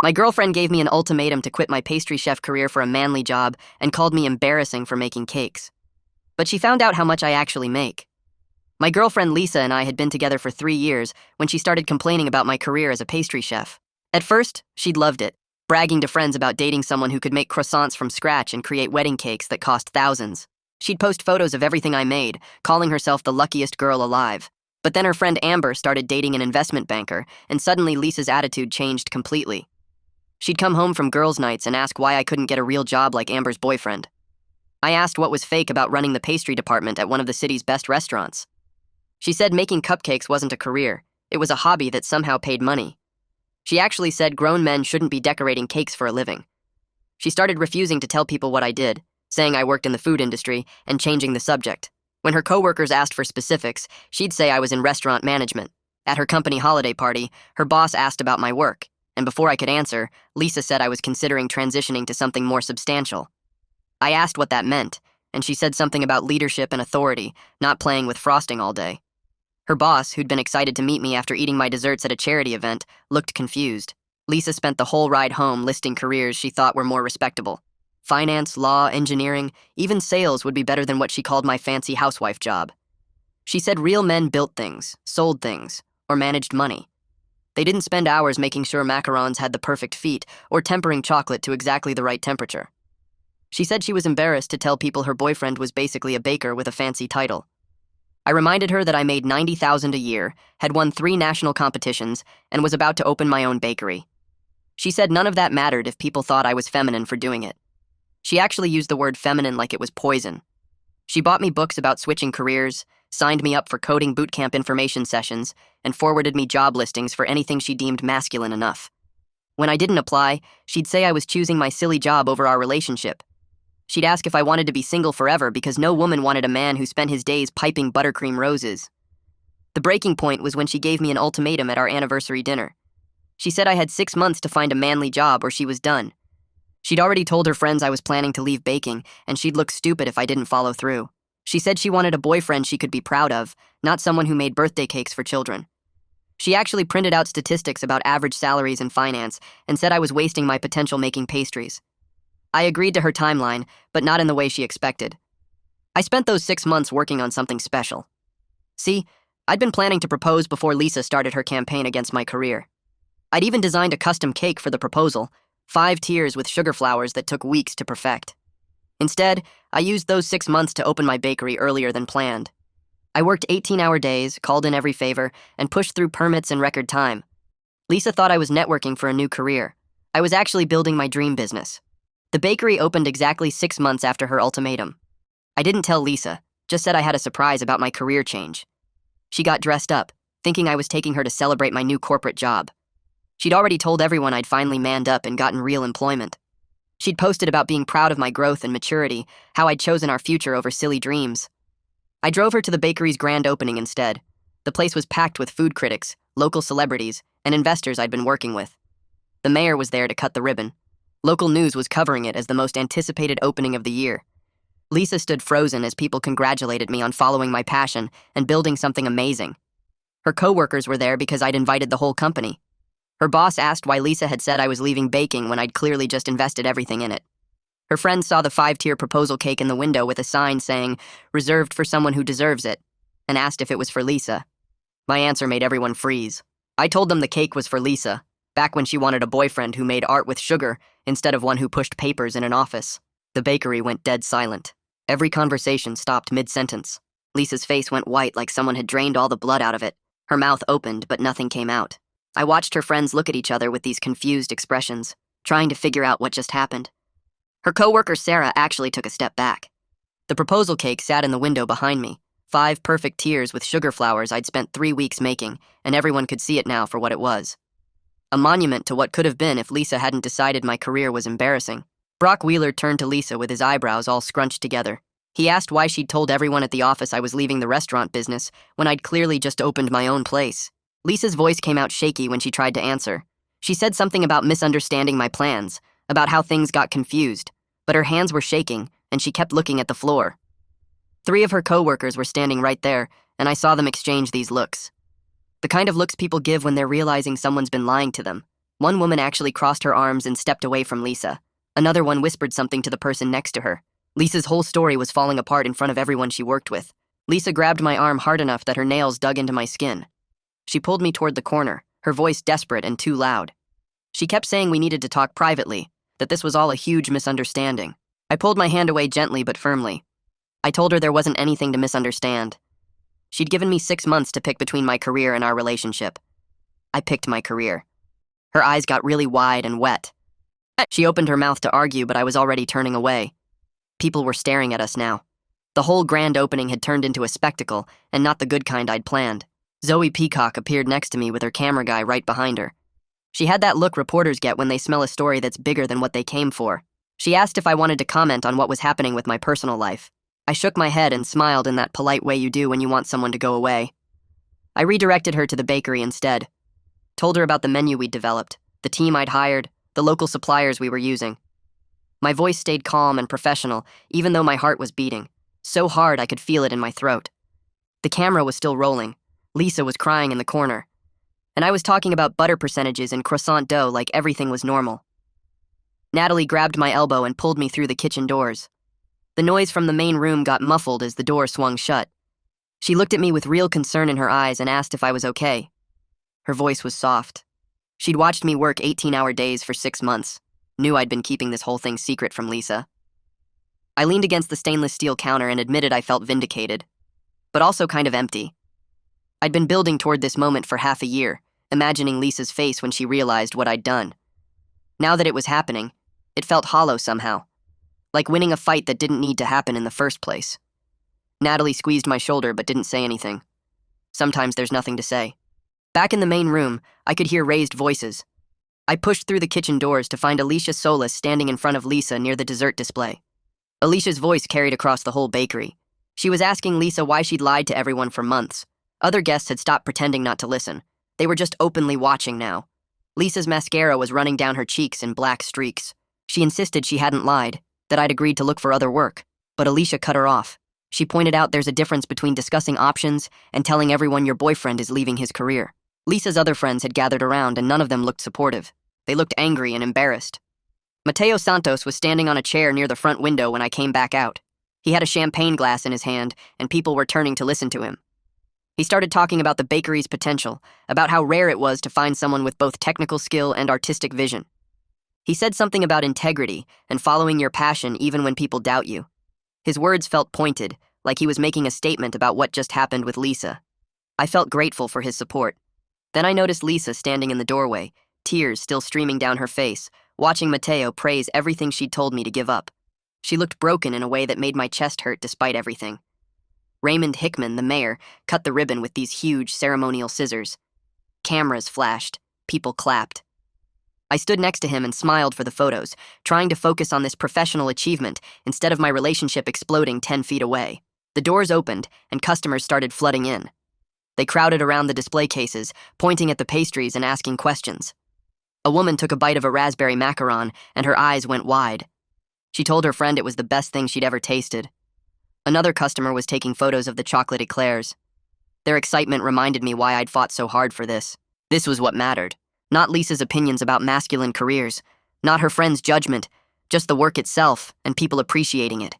My girlfriend gave me an ultimatum to quit my pastry chef career for a manly job and called me embarrassing for making cakes. But she found out how much I actually make. My girlfriend Lisa and I had been together for 3 years when she started complaining about my career as a pastry chef. At first, she'd loved it, bragging to friends about dating someone who could make croissants from scratch and create wedding cakes that cost thousands. She'd post photos of everything I made, calling herself the luckiest girl alive. But then her friend Amber started dating an investment banker, and suddenly Lisa's attitude changed completely. She'd come home from girls' nights and ask why I couldn't get a real job like Amber's boyfriend. I asked what was fake about running the pastry department at one of the city's best restaurants. She said making cupcakes wasn't a career, it was a hobby that somehow paid money. She actually said grown men shouldn't be decorating cakes for a living. She started refusing to tell people what I did, saying I worked in the food industry, and changing the subject. When her coworkers asked for specifics, she'd say I was in restaurant management. At her company holiday party, her boss asked about my work, and before I could answer, Lisa said I was considering transitioning to something more substantial. I asked what that meant, and she said something about leadership and authority, not playing with frosting all day. Her boss, who'd been excited to meet me after eating my desserts at a charity event, looked confused. Lisa spent the whole ride home listing careers she thought were more respectable. Finance, law, engineering, even sales would be better than what she called my fancy housewife job. She said real men built things, sold things, or managed money. They didn't spend hours making sure macarons had the perfect feet or tempering chocolate to exactly the right temperature. She said she was embarrassed to tell people her boyfriend was basically a baker with a fancy title. I reminded her that I made $90,000 a year, had won 3 national competitions, and was about to open my own bakery. She said none of that mattered if people thought I was feminine for doing it. She actually used the word feminine like it was poison. She bought me books about switching careers, signed me up for coding bootcamp information sessions, and forwarded me job listings for anything she deemed masculine enough. When I didn't apply, she'd say I was choosing my silly job over our relationship. She'd ask if I wanted to be single forever because no woman wanted a man who spent his days piping buttercream roses. The breaking point was when she gave me an ultimatum at our anniversary dinner. She said I had 6 months to find a manly job or she was done. She'd already told her friends I was planning to leave baking, and she'd look stupid if I didn't follow through. She said she wanted a boyfriend she could be proud of, not someone who made birthday cakes for children. She actually printed out statistics about average salaries in finance and said I was wasting my potential making pastries. I agreed to her timeline, but not in the way she expected. I spent those 6 months working on something special. See, I'd been planning to propose before Lisa started her campaign against my career. I'd even designed a custom cake for the proposal, 5 tiers with sugar flowers that took weeks to perfect. Instead, I used those 6 months to open my bakery earlier than planned. I worked 18-hour days, called in every favor, and pushed through permits in record time. Lisa thought I was networking for a new career. I was actually building my dream business. The bakery opened exactly 6 months after her ultimatum. I didn't tell Lisa, just said I had a surprise about my career change. She got dressed up, thinking I was taking her to celebrate my new corporate job. She'd already told everyone I'd finally manned up and gotten real employment. She'd posted about being proud of my growth and maturity, how I'd chosen our future over silly dreams. I drove her to the bakery's grand opening instead. The place was packed with food critics, local celebrities, and investors I'd been working with. The mayor was there to cut the ribbon. Local news was covering it as the most anticipated opening of the year. Lisa stood frozen as people congratulated me on following my passion and building something amazing. Her coworkers were there because I'd invited the whole company. Her boss asked why Lisa had said I was leaving baking when I'd clearly just invested everything in it. Her friends saw the 5-tier proposal cake in the window with a sign saying, "Reserved for someone who deserves it," and asked if it was for Lisa. My answer made everyone freeze. I told them the cake was for Lisa, back when she wanted a boyfriend who made art with sugar instead of one who pushed papers in an office. The bakery went dead silent. Every conversation stopped mid-sentence. Lisa's face went white like someone had drained all the blood out of it. Her mouth opened, but nothing came out. I watched her friends look at each other with these confused expressions, trying to figure out what just happened. Her coworker Sarah actually took a step back. The proposal cake sat in the window behind me, 5 perfect tiers with sugar flowers I'd spent 3 weeks making, and everyone could see it now for what it was. A monument to what could have been if Lisa hadn't decided my career was embarrassing. Brock Wheeler turned to Lisa with his eyebrows all scrunched together. He asked why she'd told everyone at the office I was leaving the restaurant business when I'd clearly just opened my own place. Lisa's voice came out shaky when she tried to answer. She said something about misunderstanding my plans, about how things got confused, but her hands were shaking, and she kept looking at the floor. 3 of her coworkers were standing right there, and I saw them exchange these looks. The kind of looks people give when they're realizing someone's been lying to them. One woman actually crossed her arms and stepped away from Lisa. Another one whispered something to the person next to her. Lisa's whole story was falling apart in front of everyone she worked with. Lisa grabbed my arm hard enough that her nails dug into my skin. She pulled me toward the corner, her voice desperate and too loud. She kept saying we needed to talk privately, that this was all a huge misunderstanding. I pulled my hand away gently but firmly. I told her there wasn't anything to misunderstand. She'd given me 6 months to pick between my career and our relationship. I picked my career. Her eyes got really wide and wet. She opened her mouth to argue, but I was already turning away. People were staring at us now. The whole grand opening had turned into a spectacle, and not the good kind I'd planned. Zoe Peacock appeared next to me with her camera guy right behind her. She had that look reporters get when they smell a story that's bigger than what they came for. She asked if I wanted to comment on what was happening with my personal life. I shook my head and smiled in that polite way you do when you want someone to go away. I redirected her to the bakery instead. Told her about the menu we'd developed, the team I'd hired, the local suppliers we were using. My voice stayed calm and professional, even though my heart was beating, so hard I could feel it in my throat. The camera was still rolling. Lisa was crying in the corner. And I was talking about butter percentages and croissant dough like everything was normal. Natalie grabbed my elbow and pulled me through the kitchen doors. The noise from the main room got muffled as the door swung shut. She looked at me with real concern in her eyes and asked if I was okay. Her voice was soft. She'd watched me work 18-hour days for 6 months, knew I'd been keeping this whole thing secret from Lisa. I leaned against the stainless steel counter and admitted I felt vindicated, but also kind of empty. I'd been building toward this moment for half a year, imagining Lisa's face when she realized what I'd done. Now that it was happening, it felt hollow somehow, like winning a fight that didn't need to happen in the first place. Natalie squeezed my shoulder but didn't say anything. Sometimes there's nothing to say. Back in the main room, I could hear raised voices. I pushed through the kitchen doors to find Alicia Solis standing in front of Lisa near the dessert display. Alicia's voice carried across the whole bakery. She was asking Lisa why she'd lied to everyone for months. Other guests had stopped pretending not to listen. They were just openly watching now. Lisa's mascara was running down her cheeks in black streaks. She insisted she hadn't lied, that I'd agreed to look for other work. But Alicia cut her off. She pointed out there's a difference between discussing options and telling everyone your boyfriend is leaving his career. Lisa's other friends had gathered around and none of them looked supportive. They looked angry and embarrassed. Mateo Santos was standing on a chair near the front window when I came back out. He had a champagne glass in his hand, and people were turning to listen to him. He started talking about the bakery's potential, about how rare it was to find someone with both technical skill and artistic vision. He said something about integrity and following your passion even when people doubt you. His words felt pointed, like he was making a statement about what just happened with Lisa. I felt grateful for his support. Then I noticed Lisa standing in the doorway, tears still streaming down her face, watching Mateo praise everything she'd told me to give up. She looked broken in a way that made my chest hurt despite everything. Raymond Hickman, the mayor, cut the ribbon with these huge ceremonial scissors. Cameras flashed. People clapped. I stood next to him and smiled for the photos, trying to focus on this professional achievement instead of my relationship exploding 10 feet away. The doors opened, and customers started flooding in. They crowded around the display cases, pointing at the pastries and asking questions. A woman took a bite of a raspberry macaron, and her eyes went wide. She told her friend it was the best thing she'd ever tasted. Another customer was taking photos of the chocolate eclairs. Their excitement reminded me why I'd fought so hard for this. This was what mattered. Not Lisa's opinions about masculine careers, not her friend's judgment, just the work itself and people appreciating it.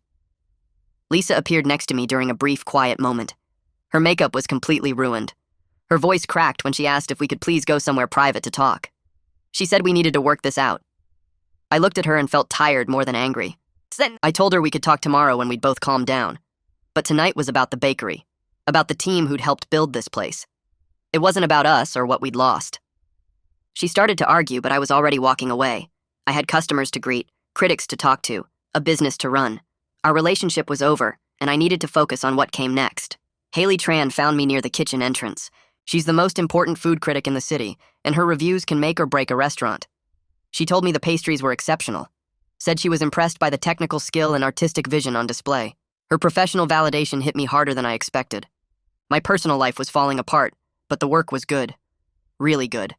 Lisa appeared next to me during a brief, quiet moment. Her makeup was completely ruined. Her voice cracked when she asked if we could please go somewhere private to talk. She said we needed to work this out. I looked at her and felt tired more than angry. I told her we could talk tomorrow when we'd both calmed down. But tonight was about the bakery, about the team who'd helped build this place. It wasn't about us or what we'd lost. She started to argue, but I was already walking away. I had customers to greet, critics to talk to, a business to run. Our relationship was over, and I needed to focus on what came next. Haley Tran found me near the kitchen entrance. She's the most important food critic in the city, and her reviews can make or break a restaurant. She told me the pastries were exceptional, said she was impressed by the technical skill and artistic vision on display. Her professional validation hit me harder than I expected. My personal life was falling apart, but the work was good. Really good.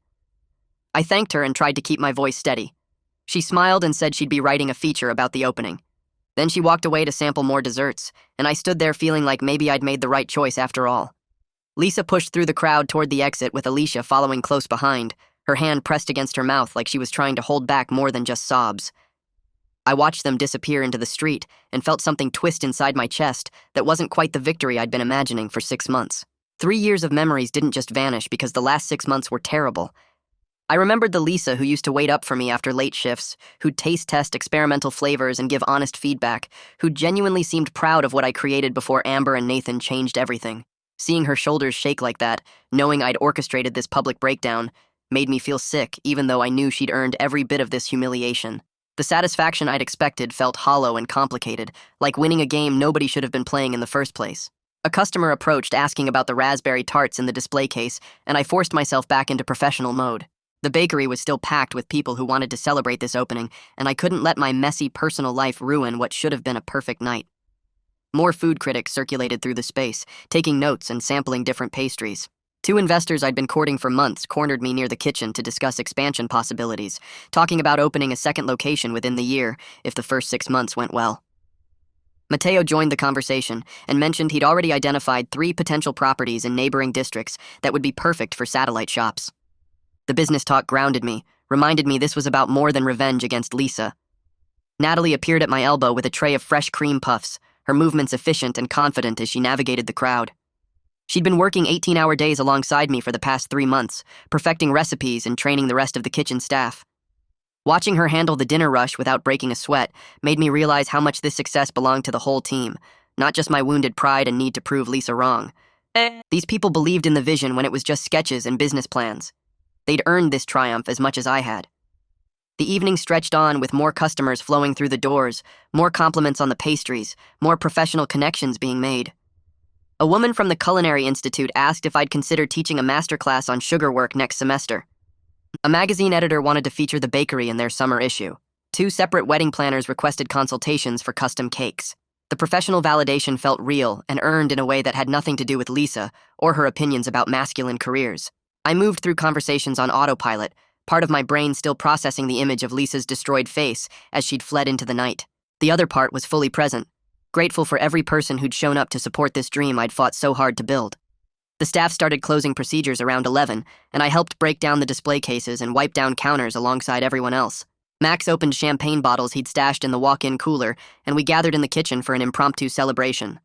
I thanked her and tried to keep my voice steady. She smiled and said she'd be writing a feature about the opening. Then she walked away to sample more desserts, and I stood there feeling like maybe I'd made the right choice after all. Lisa pushed through the crowd toward the exit with Alicia following close behind, her hand pressed against her mouth like she was trying to hold back more than just sobs. I watched them disappear into the street and felt something twist inside my chest that wasn't quite the victory I'd been imagining for 6 months. 3 years of memories didn't just vanish because the last 6 months were terrible. I remembered the Lisa who used to wait up for me after late shifts, who'd taste test experimental flavors and give honest feedback, who genuinely seemed proud of what I created before Amber and Nathan changed everything. Seeing her shoulders shake like that, knowing I'd orchestrated this public breakdown, made me feel sick even though I knew she'd earned every bit of this humiliation. The satisfaction I'd expected felt hollow and complicated, like winning a game nobody should have been playing in the first place. A customer approached asking about the raspberry tarts in the display case, and I forced myself back into professional mode. The bakery was still packed with people who wanted to celebrate this opening, and I couldn't let my messy personal life ruin what should have been a perfect night. More food critics circulated through the space, taking notes and sampling different pastries. 2 investors I'd been courting for months cornered me near the kitchen to discuss expansion possibilities, talking about opening a second location within the year if the first 6 months went well. Mateo joined the conversation and mentioned he'd already identified 3 potential properties in neighboring districts that would be perfect for satellite shops. The business talk grounded me, reminded me this was about more than revenge against Lisa. Natalie appeared at my elbow with a tray of fresh cream puffs, her movements efficient and confident as she navigated the crowd. She'd been working 18-hour days alongside me for the past 3 months, perfecting recipes and training the rest of the kitchen staff. Watching her handle the dinner rush without breaking a sweat made me realize how much this success belonged to the whole team, not just my wounded pride and need to prove Lisa wrong. These people believed in the vision when it was just sketches and business plans. They'd earned this triumph as much as I had. The evening stretched on with more customers flowing through the doors, more compliments on the pastries, more professional connections being made. A woman from the Culinary Institute asked if I'd consider teaching a masterclass on sugar work next semester. A magazine editor wanted to feature the bakery in their summer issue. 2 separate wedding planners requested consultations for custom cakes. The professional validation felt real and earned in a way that had nothing to do with Lisa or her opinions about masculine careers. I moved through conversations on autopilot, part of my brain still processing the image of Lisa's destroyed face as she'd fled into the night. The other part was fully present, grateful for every person who'd shown up to support this dream I'd fought so hard to build. The staff started closing procedures around 11, and I helped break down the display cases and wipe down counters alongside everyone else. Max opened champagne bottles he'd stashed in the walk-in cooler, and we gathered in the kitchen for an impromptu celebration.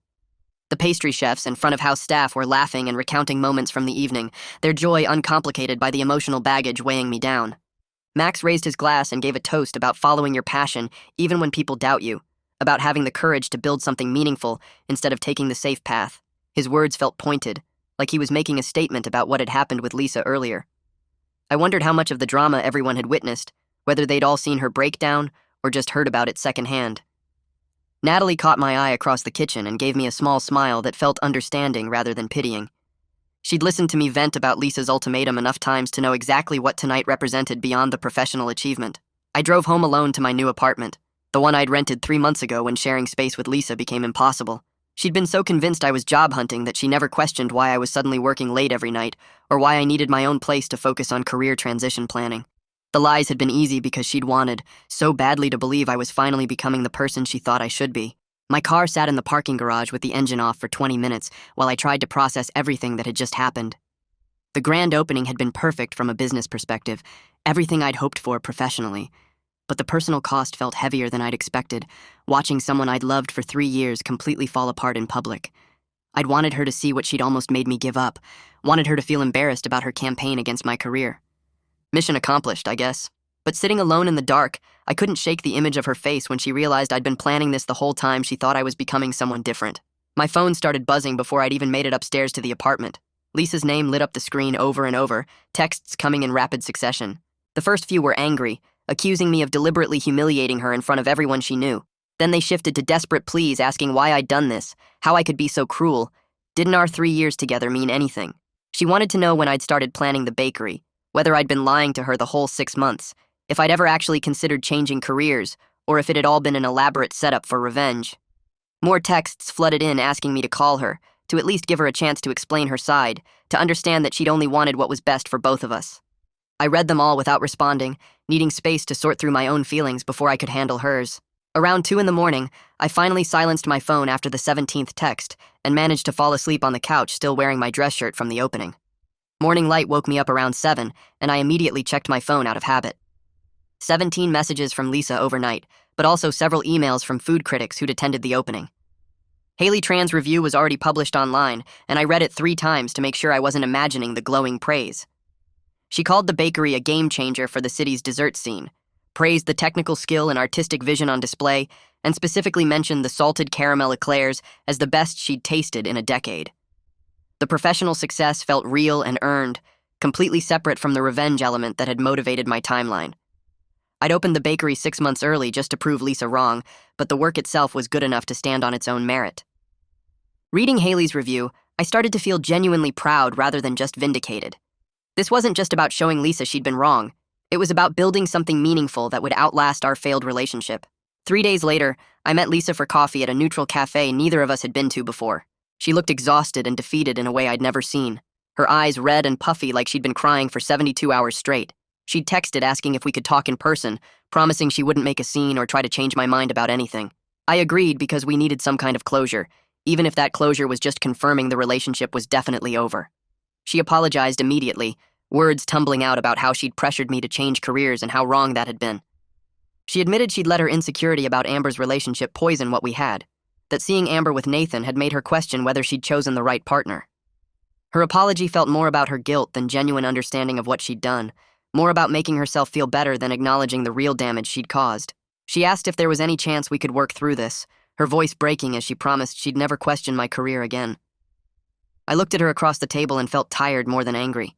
The pastry chefs and front-of-house staff were laughing and recounting moments from the evening, their joy uncomplicated by the emotional baggage weighing me down. Max raised his glass and gave a toast about following your passion even when people doubt you, about having the courage to build something meaningful instead of taking the safe path. His words felt pointed, like he was making a statement about what had happened with Lisa earlier. I wondered how much of the drama everyone had witnessed, whether they'd all seen her breakdown or just heard about it secondhand. Natalie caught my eye across the kitchen and gave me a small smile that felt understanding rather than pitying. She'd listened to me vent about Lisa's ultimatum enough times to know exactly what tonight represented beyond the professional achievement. I drove home alone to my new apartment, the one I'd rented 3 months ago when sharing space with Lisa became impossible. She'd been so convinced I was job hunting that she never questioned why I was suddenly working late every night or why I needed my own place to focus on career transition planning. The lies had been easy because she'd wanted so badly to believe I was finally becoming the person she thought I should be. My car sat in the parking garage with the engine off for 20 minutes while I tried to process everything that had just happened. The grand opening had been perfect from a business perspective, everything I'd hoped for professionally. But the personal cost felt heavier than I'd expected, watching someone I'd loved for 3 years completely fall apart in public. I'd wanted her to see what she'd almost made me give up, wanted her to feel embarrassed about her campaign against my career. Mission accomplished, I guess. But sitting alone in the dark, I couldn't shake the image of her face when she realized I'd been planning this the whole time she thought I was becoming someone different. My phone started buzzing before I'd even made it upstairs to the apartment. Lisa's name lit up the screen over and over, texts coming in rapid succession. The first few were angry, accusing me of deliberately humiliating her in front of everyone she knew. Then they shifted to desperate pleas asking why I'd done this, how I could be so cruel. Didn't our 3 years together mean anything? She wanted to know when I'd started planning the bakery, whether I'd been lying to her the whole 6 months, if I'd ever actually considered changing careers, or if it had all been an elaborate setup for revenge. More texts flooded in asking me to call her, to at least give her a chance to explain her side, to understand that she'd only wanted what was best for both of us. I read them all without responding, needing space to sort through my own feelings before I could handle hers. Around 2 a.m, I finally silenced my phone after the 17th text and managed to fall asleep on the couch still wearing my dress shirt from the opening. Morning light woke me up around 7, and I immediately checked my phone out of habit. 17 messages from Lisa overnight, but also several emails from food critics who'd attended the opening. Haley Tran's review was already published online, and I read it 3 times to make sure I wasn't imagining the glowing praise. She called the bakery a game changer for the city's dessert scene, praised the technical skill and artistic vision on display, and specifically mentioned the salted caramel eclairs as the best she'd tasted in a decade. The professional success felt real and earned, completely separate from the revenge element that had motivated my timeline. I'd opened the bakery 6 months early just to prove Lisa wrong, but the work itself was good enough to stand on its own merit. Reading Haley's review, I started to feel genuinely proud rather than just vindicated. This wasn't just about showing Lisa she'd been wrong. It was about building something meaningful that would outlast our failed relationship. 3 days later, I met Lisa for coffee at a neutral cafe neither of us had been to before. She looked exhausted and defeated in a way I'd never seen, her eyes red and puffy like she'd been crying for 72 hours straight. She'd texted asking if we could talk in person, promising she wouldn't make a scene or try to change my mind about anything. I agreed because we needed some kind of closure, even if that closure was just confirming the relationship was definitely over. She apologized immediately, words tumbling out about how she'd pressured me to change careers and how wrong that had been. She admitted she'd let her insecurity about Amber's relationship poison what we had, that seeing Amber with Nathan had made her question whether she'd chosen the right partner. Her apology felt more about her guilt than genuine understanding of what she'd done, more about making herself feel better than acknowledging the real damage she'd caused. She asked if there was any chance we could work through this, her voice breaking as she promised she'd never question my career again. I looked at her across the table and felt tired more than angry.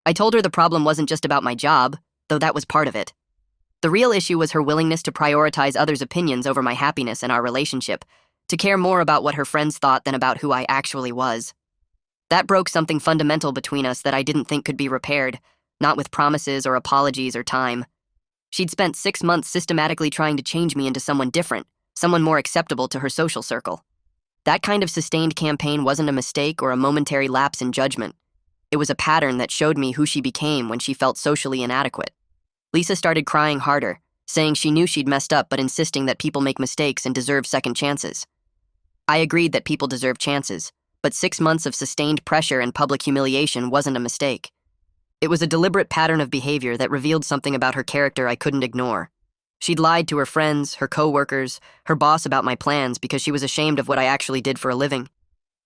I told her the problem wasn't just about my job, though that was part of it. The real issue was her willingness to prioritize others' opinions over my happiness and our relationship, to care more about what her friends thought than about who I actually was. That broke something fundamental between us that I didn't think could be repaired, not with promises or apologies or time. She'd spent 6 months systematically trying to change me into someone different, someone more acceptable to her social circle. That kind of sustained campaign wasn't a mistake or a momentary lapse in judgment. It was a pattern that showed me who she became when she felt socially inadequate. Lisa started crying harder, saying she knew she'd messed up but insisting that people make mistakes and deserve second chances. I agreed that people deserve chances, but 6 months of sustained pressure and public humiliation wasn't a mistake. It was a deliberate pattern of behavior that revealed something about her character I couldn't ignore. She'd lied to her friends, her co-workers, her boss about my plans because she was ashamed of what I actually did for a living.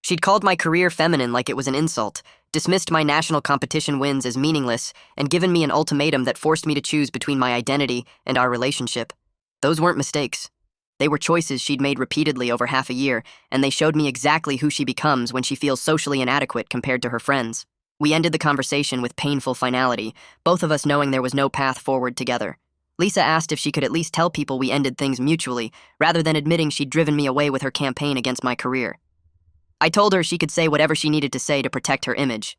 She'd called my career feminine like it was an insult, dismissed my national competition wins as meaningless, and given me an ultimatum that forced me to choose between my identity and our relationship. Those weren't mistakes. They were choices she'd made repeatedly over half a year, and they showed me exactly who she becomes when she feels socially inadequate compared to her friends. We ended the conversation with painful finality, both of us knowing there was no path forward together. Lisa asked if she could at least tell people we ended things mutually, rather than admitting she'd driven me away with her campaign against my career. I told her she could say whatever she needed to say to protect her image.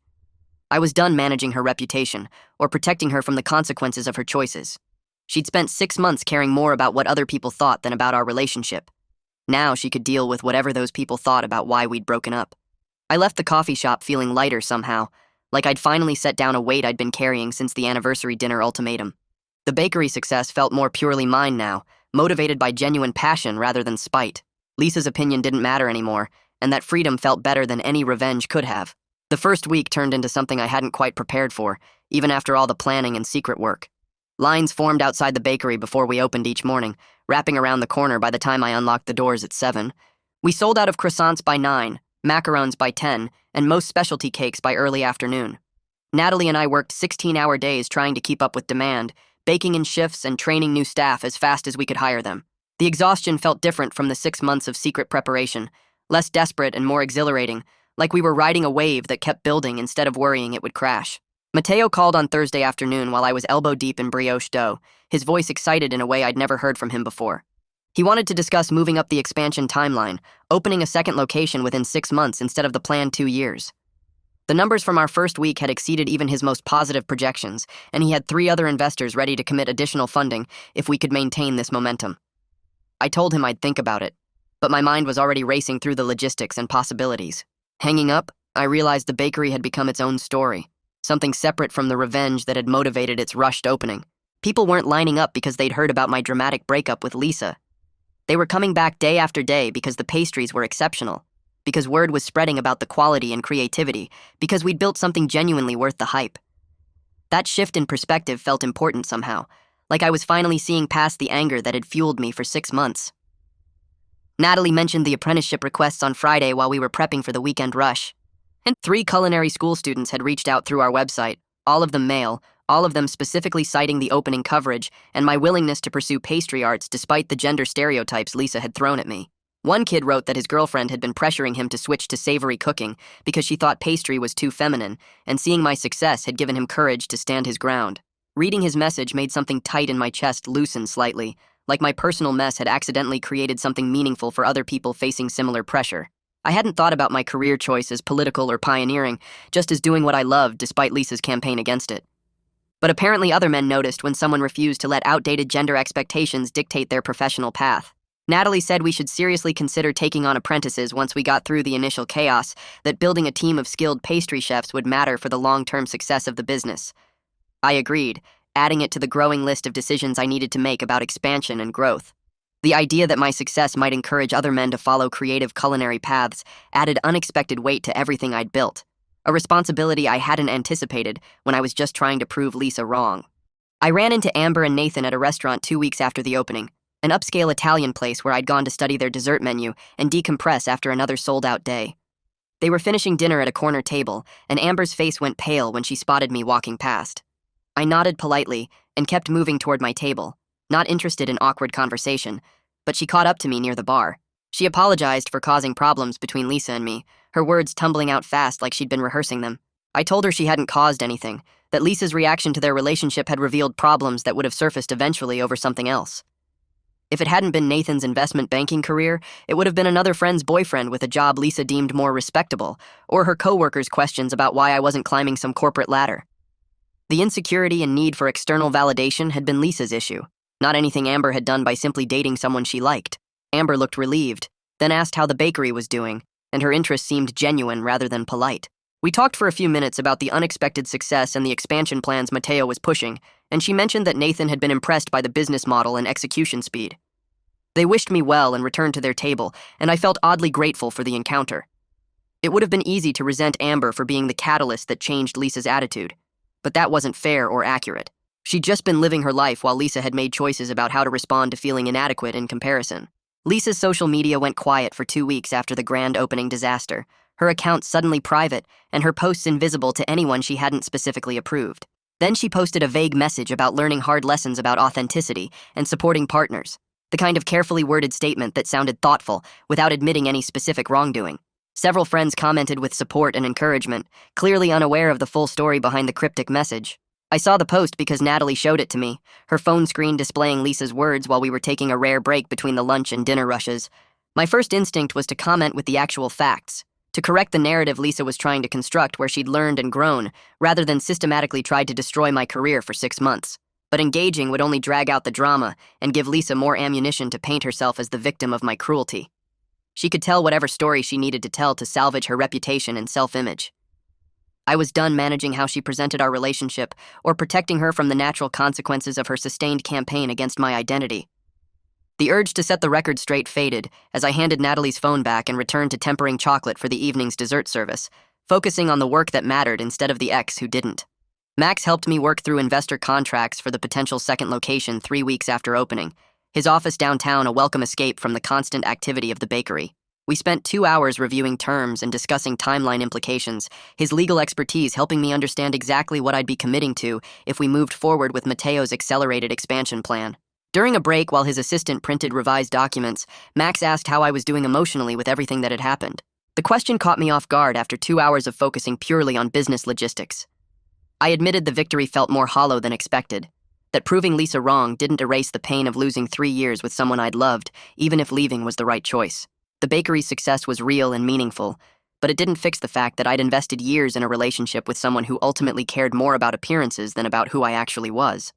I was done managing her reputation, or protecting her from the consequences of her choices. She'd spent 6 months caring more about what other people thought than about our relationship. Now she could deal with whatever those people thought about why we'd broken up. I left the coffee shop feeling lighter somehow, like I'd finally set down a weight I'd been carrying since the anniversary dinner ultimatum. The bakery success felt more purely mine now, motivated by genuine passion rather than spite. Lisa's opinion didn't matter anymore, and that freedom felt better than any revenge could have. The first week turned into something I hadn't quite prepared for, even after all the planning and secret work. Lines formed outside the bakery before we opened each morning, wrapping around the corner by the time I unlocked the doors at 7. We sold out of croissants by 9, macarons by 10, and most specialty cakes by early afternoon. Natalie and I worked 16-hour days trying to keep up with demand, baking in shifts and training new staff as fast as we could hire them. The exhaustion felt different from the 6 months of secret preparation, less desperate and more exhilarating, like we were riding a wave that kept building instead of worrying it would crash. Mateo called on Thursday afternoon while I was elbow-deep in brioche dough, his voice excited in a way I'd never heard from him before. He wanted to discuss moving up the expansion timeline, opening a second location within 6 months instead of the planned 2 years. The numbers from our first week had exceeded even his most positive projections, and he had 3 other investors ready to commit additional funding if we could maintain this momentum. I told him I'd think about it, but my mind was already racing through the logistics and possibilities. Hanging up, I realized the bakery had become its own story, something separate from the revenge that had motivated its rushed opening. People weren't lining up because they'd heard about my dramatic breakup with Lisa. They were coming back day after day because the pastries were exceptional. because word was spreading about the quality and creativity, because we'd built something genuinely worth the hype. That shift in perspective felt important somehow, like I was finally seeing past the anger that had fueled me for 6 months. Natalie mentioned the apprenticeship requests on Friday while we were prepping for the weekend rush. And 3 culinary school students had reached out through our website, all of them male, all of them specifically citing the opening coverage and my willingness to pursue pastry arts despite the gender stereotypes Lisa had thrown at me. One kid wrote that his girlfriend had been pressuring him to switch to savory cooking because she thought pastry was too feminine, and seeing my success had given him courage to stand his ground. Reading his message made something tight in my chest loosen slightly, like my personal mess had accidentally created something meaningful for other people facing similar pressure. I hadn't thought about my career choice as political or pioneering, just as doing what I loved despite Lisa's campaign against it. But apparently other men noticed when someone refused to let outdated gender expectations dictate their professional path. Natalie said we should seriously consider taking on apprentices once we got through the initial chaos, that building a team of skilled pastry chefs would matter for the long-term success of the business. I agreed, adding it to the growing list of decisions I needed to make about expansion and growth. The idea that my success might encourage other men to follow creative culinary paths added unexpected weight to everything I'd built, a responsibility I hadn't anticipated when I was just trying to prove Lisa wrong. I ran into Amber and Nathan at a restaurant 2 weeks after the opening, an upscale Italian place where I'd gone to study their dessert menu and decompress after another sold-out day. They were finishing dinner at a corner table, and Amber's face went pale when she spotted me walking past. I nodded politely and kept moving toward my table, not interested in awkward conversation, but she caught up to me near the bar. She apologized for causing problems between Lisa and me, her words tumbling out fast like she'd been rehearsing them. I told her she hadn't caused anything, that Lisa's reaction to their relationship had revealed problems that would have surfaced eventually over something else. If it hadn't been Nathan's investment banking career, it would have been another friend's boyfriend with a job Lisa deemed more respectable, or her coworkers' questions about why I wasn't climbing some corporate ladder. The insecurity and need for external validation had been Lisa's issue, not anything Amber had done by simply dating someone she liked. Amber looked relieved, then asked how the bakery was doing, and her interest seemed genuine rather than polite. We talked for a few minutes about the unexpected success and the expansion plans Mateo was pushing, and she mentioned that Nathan had been impressed by the business model and execution speed. They wished me well and returned to their table, and I felt oddly grateful for the encounter. It would have been easy to resent Amber for being the catalyst that changed Lisa's attitude, but that wasn't fair or accurate. She'd just been living her life while Lisa had made choices about how to respond to feeling inadequate in comparison. Lisa's social media went quiet for 2 weeks after the grand opening disaster, her account suddenly private and her posts invisible to anyone she hadn't specifically approved. Then she posted a vague message about learning hard lessons about authenticity and supporting partners, the kind of carefully worded statement that sounded thoughtful without admitting any specific wrongdoing. Several friends commented with support and encouragement, clearly unaware of the full story behind the cryptic message. I saw the post because Natalie showed it to me, her phone screen displaying Lisa's words while we were taking a rare break between the lunch and dinner rushes. My first instinct was to comment with the actual facts, to correct the narrative Lisa was trying to construct where she'd learned and grown, rather than systematically tried to destroy my career for 6 months. But engaging would only drag out the drama and give Lisa more ammunition to paint herself as the victim of my cruelty. She could tell whatever story she needed to tell to salvage her reputation and self-image. I was done managing how she presented our relationship or protecting her from the natural consequences of her sustained campaign against my identity. The urge to set the record straight faded as I handed Natalie's phone back and returned to tempering chocolate for the evening's dessert service, focusing on the work that mattered instead of the ex who didn't. Max helped me work through investor contracts for the potential second location 3 weeks after opening, his office downtown a welcome escape from the constant activity of the bakery. We spent 2 hours reviewing terms and discussing timeline implications, his legal expertise helping me understand exactly what I'd be committing to if we moved forward with Mateo's accelerated expansion plan. During a break while his assistant printed revised documents, Max asked how I was doing emotionally with everything that had happened. The question caught me off guard after 2 hours of focusing purely on business logistics. I admitted the victory felt more hollow than expected, that proving Lisa wrong didn't erase the pain of losing 3 years with someone I'd loved, even if leaving was the right choice. The bakery's success was real and meaningful, but it didn't fix the fact that I'd invested years in a relationship with someone who ultimately cared more about appearances than about who I actually was.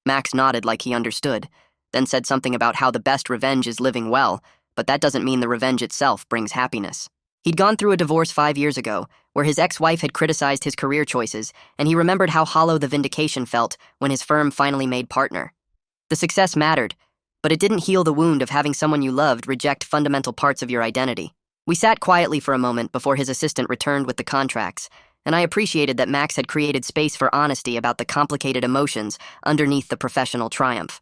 Max nodded like he understood, then said something about how the best revenge is living well, but that doesn't mean the revenge itself brings happiness. He'd gone through a divorce 5 years ago, where his ex-wife had criticized his career choices, and he remembered how hollow the vindication felt when his firm finally made partner. The success mattered, but it didn't heal the wound of having someone you loved reject fundamental parts of your identity. We sat quietly for a moment before his assistant returned with the contracts, and I appreciated that Max had created space for honesty about the complicated emotions underneath the professional triumph.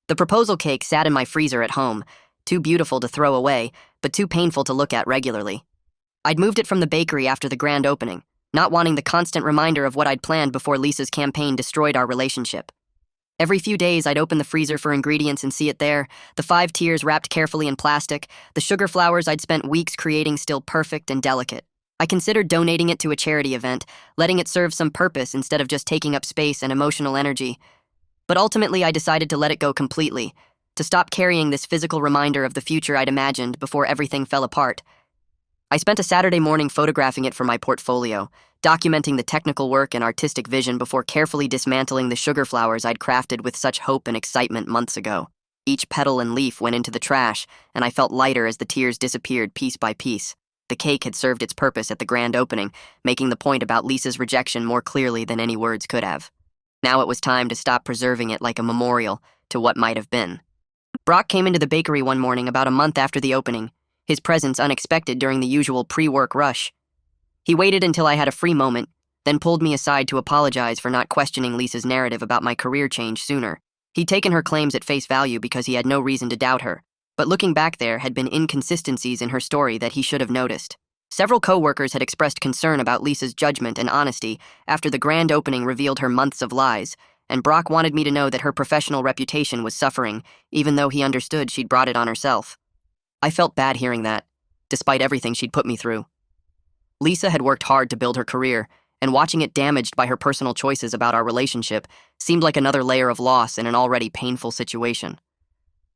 The proposal cake sat in my freezer at home, too beautiful to throw away, but too painful to look at regularly. I'd moved it from the bakery after the grand opening, not wanting the constant reminder of what I'd planned before Lisa's campaign destroyed our relationship. Every few days, I'd open the freezer for ingredients and see it there, the 5 tiers wrapped carefully in plastic, the sugar flowers I'd spent weeks creating still perfect and delicate. I considered donating it to a charity event, letting it serve some purpose instead of just taking up space and emotional energy. But ultimately, I decided to let it go completely, to stop carrying this physical reminder of the future I'd imagined before everything fell apart. I spent a Saturday morning photographing it for my portfolio, documenting the technical work and artistic vision before carefully dismantling the sugar flowers I'd crafted with such hope and excitement months ago. Each petal and leaf went into the trash, and I felt lighter as the tears disappeared piece by piece. The cake had served its purpose at the grand opening, making the point about Lisa's rejection more clearly than any words could have. Now it was time to stop preserving it like a memorial to what might have been. Brock came into the bakery one morning about a month after the opening, his presence unexpected during the usual pre-work rush. He waited until I had a free moment, then pulled me aside to apologize for not questioning Lisa's narrative about my career change sooner. He'd taken her claims at face value because he had no reason to doubt her, but looking back there had been inconsistencies in her story that he should have noticed. Several co-workers had expressed concern about Lisa's judgment and honesty after the grand opening revealed her months of lies, and Brock wanted me to know that her professional reputation was suffering, even though he understood she'd brought it on herself. I felt bad hearing that, despite everything she'd put me through. Lisa had worked hard to build her career, and watching it damaged by her personal choices about our relationship seemed like another layer of loss in an already painful situation.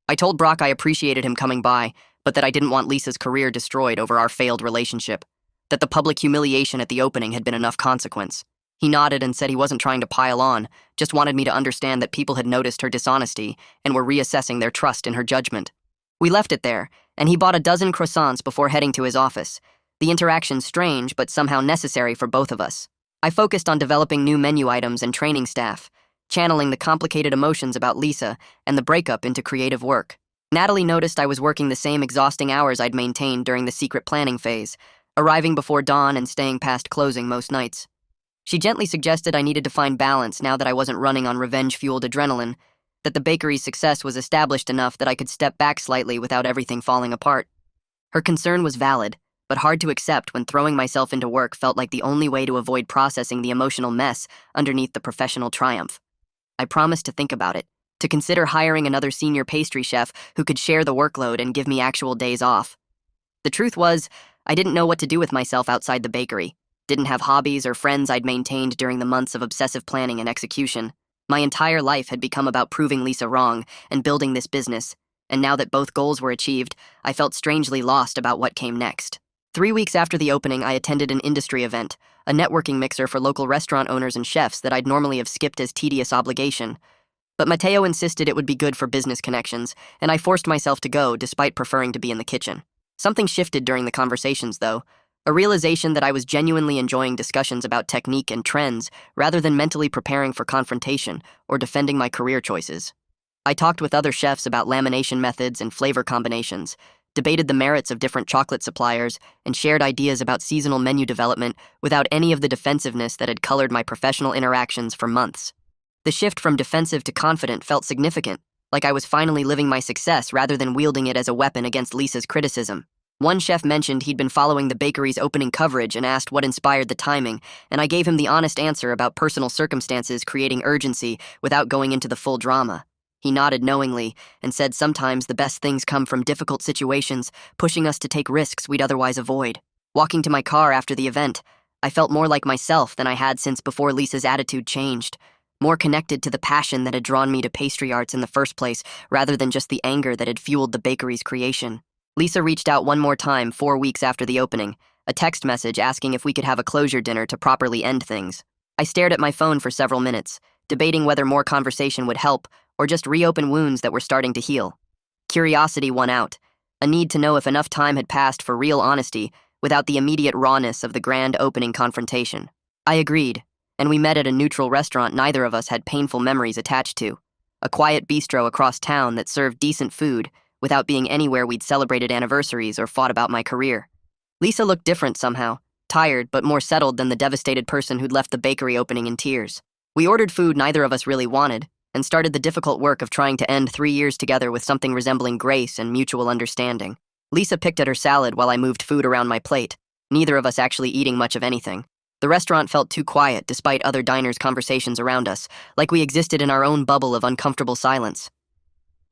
I told Brock I appreciated him coming by, but that I didn't want Lisa's career destroyed over our failed relationship, that the public humiliation at the opening had been enough consequence. He nodded and said he wasn't trying to pile on, just wanted me to understand that people had noticed her dishonesty and were reassessing their trust in her judgment. We left it there, and he bought a dozen croissants before heading to his office. The interaction strange, but somehow necessary for both of us. I focused on developing new menu items and training staff, channeling the complicated emotions about Lisa and the breakup into creative work. Natalie noticed I was working the same exhausting hours I'd maintained during the secret planning phase, arriving before dawn and staying past closing most nights. She gently suggested I needed to find balance now that I wasn't running on revenge-fueled adrenaline, that the bakery's success was established enough that I could step back slightly without everything falling apart. Her concern was valid, but hard to accept when throwing myself into work felt like the only way to avoid processing the emotional mess underneath the professional triumph. I promised to think about it, to consider hiring another senior pastry chef who could share the workload and give me actual days off. The truth was, I didn't know what to do with myself outside the bakery, didn't have hobbies or friends I'd maintained during the months of obsessive planning and execution. My entire life had become about proving Lisa wrong and building this business, and now that both goals were achieved, I felt strangely lost about what came next. 3 weeks after the opening, I attended an industry event, a networking mixer for local restaurant owners and chefs that I'd normally have skipped as tedious obligation. But Mateo insisted it would be good for business connections, and I forced myself to go despite preferring to be in the kitchen. Something shifted during the conversations, though, a realization that I was genuinely enjoying discussions about technique and trends rather than mentally preparing for confrontation or defending my career choices. I talked with other chefs about lamination methods and flavor combinations, debated the merits of different chocolate suppliers, and shared ideas about seasonal menu development without any of the defensiveness that had colored my professional interactions for months. The shift from defensive to confident felt significant, like I was finally living my success rather than wielding it as a weapon against Lisa's criticism. One chef mentioned he'd been following the bakery's opening coverage and asked what inspired the timing, and I gave him the honest answer about personal circumstances creating urgency without going into the full drama. He nodded knowingly and said sometimes the best things come from difficult situations, pushing us to take risks we'd otherwise avoid. Walking to my car after the event, I felt more like myself than I had since before Lisa's attitude changed, more connected to the passion that had drawn me to pastry arts in the first place rather than just the anger that had fueled the bakery's creation. Lisa reached out one more time 4 weeks after the opening, a text message asking if we could have a closure dinner to properly end things. I stared at my phone for several minutes, debating whether more conversation would help or just reopen wounds that were starting to heal. Curiosity won out, a need to know if enough time had passed for real honesty without the immediate rawness of the grand opening confrontation. I agreed, and we met at a neutral restaurant neither of us had painful memories attached to, a quiet bistro across town that served decent food without being anywhere we'd celebrated anniversaries or fought about my career. Lisa looked different somehow, tired but more settled than the devastated person who'd left the bakery opening in tears. We ordered food neither of us really wanted, and started the difficult work of trying to end 3 years together with something resembling grace and mutual understanding. Lisa picked at her salad while I moved food around my plate, neither of us actually eating much of anything. The restaurant felt too quiet despite other diners' conversations around us, like we existed in our own bubble of uncomfortable silence.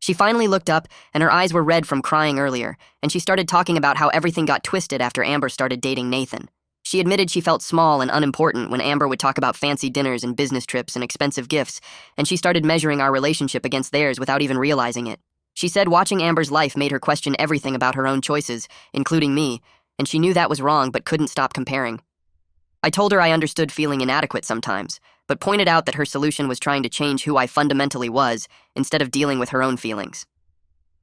She finally looked up, and her eyes were red from crying earlier, and she started talking about how everything got twisted after Amber started dating Nathan. She admitted she felt small and unimportant when Amber would talk about fancy dinners and business trips and expensive gifts, and she started measuring our relationship against theirs without even realizing it. She said watching Amber's life made her question everything about her own choices, including me, and she knew that was wrong but couldn't stop comparing. I told her I understood feeling inadequate sometimes, but pointed out that her solution was trying to change who I fundamentally was instead of dealing with her own feelings.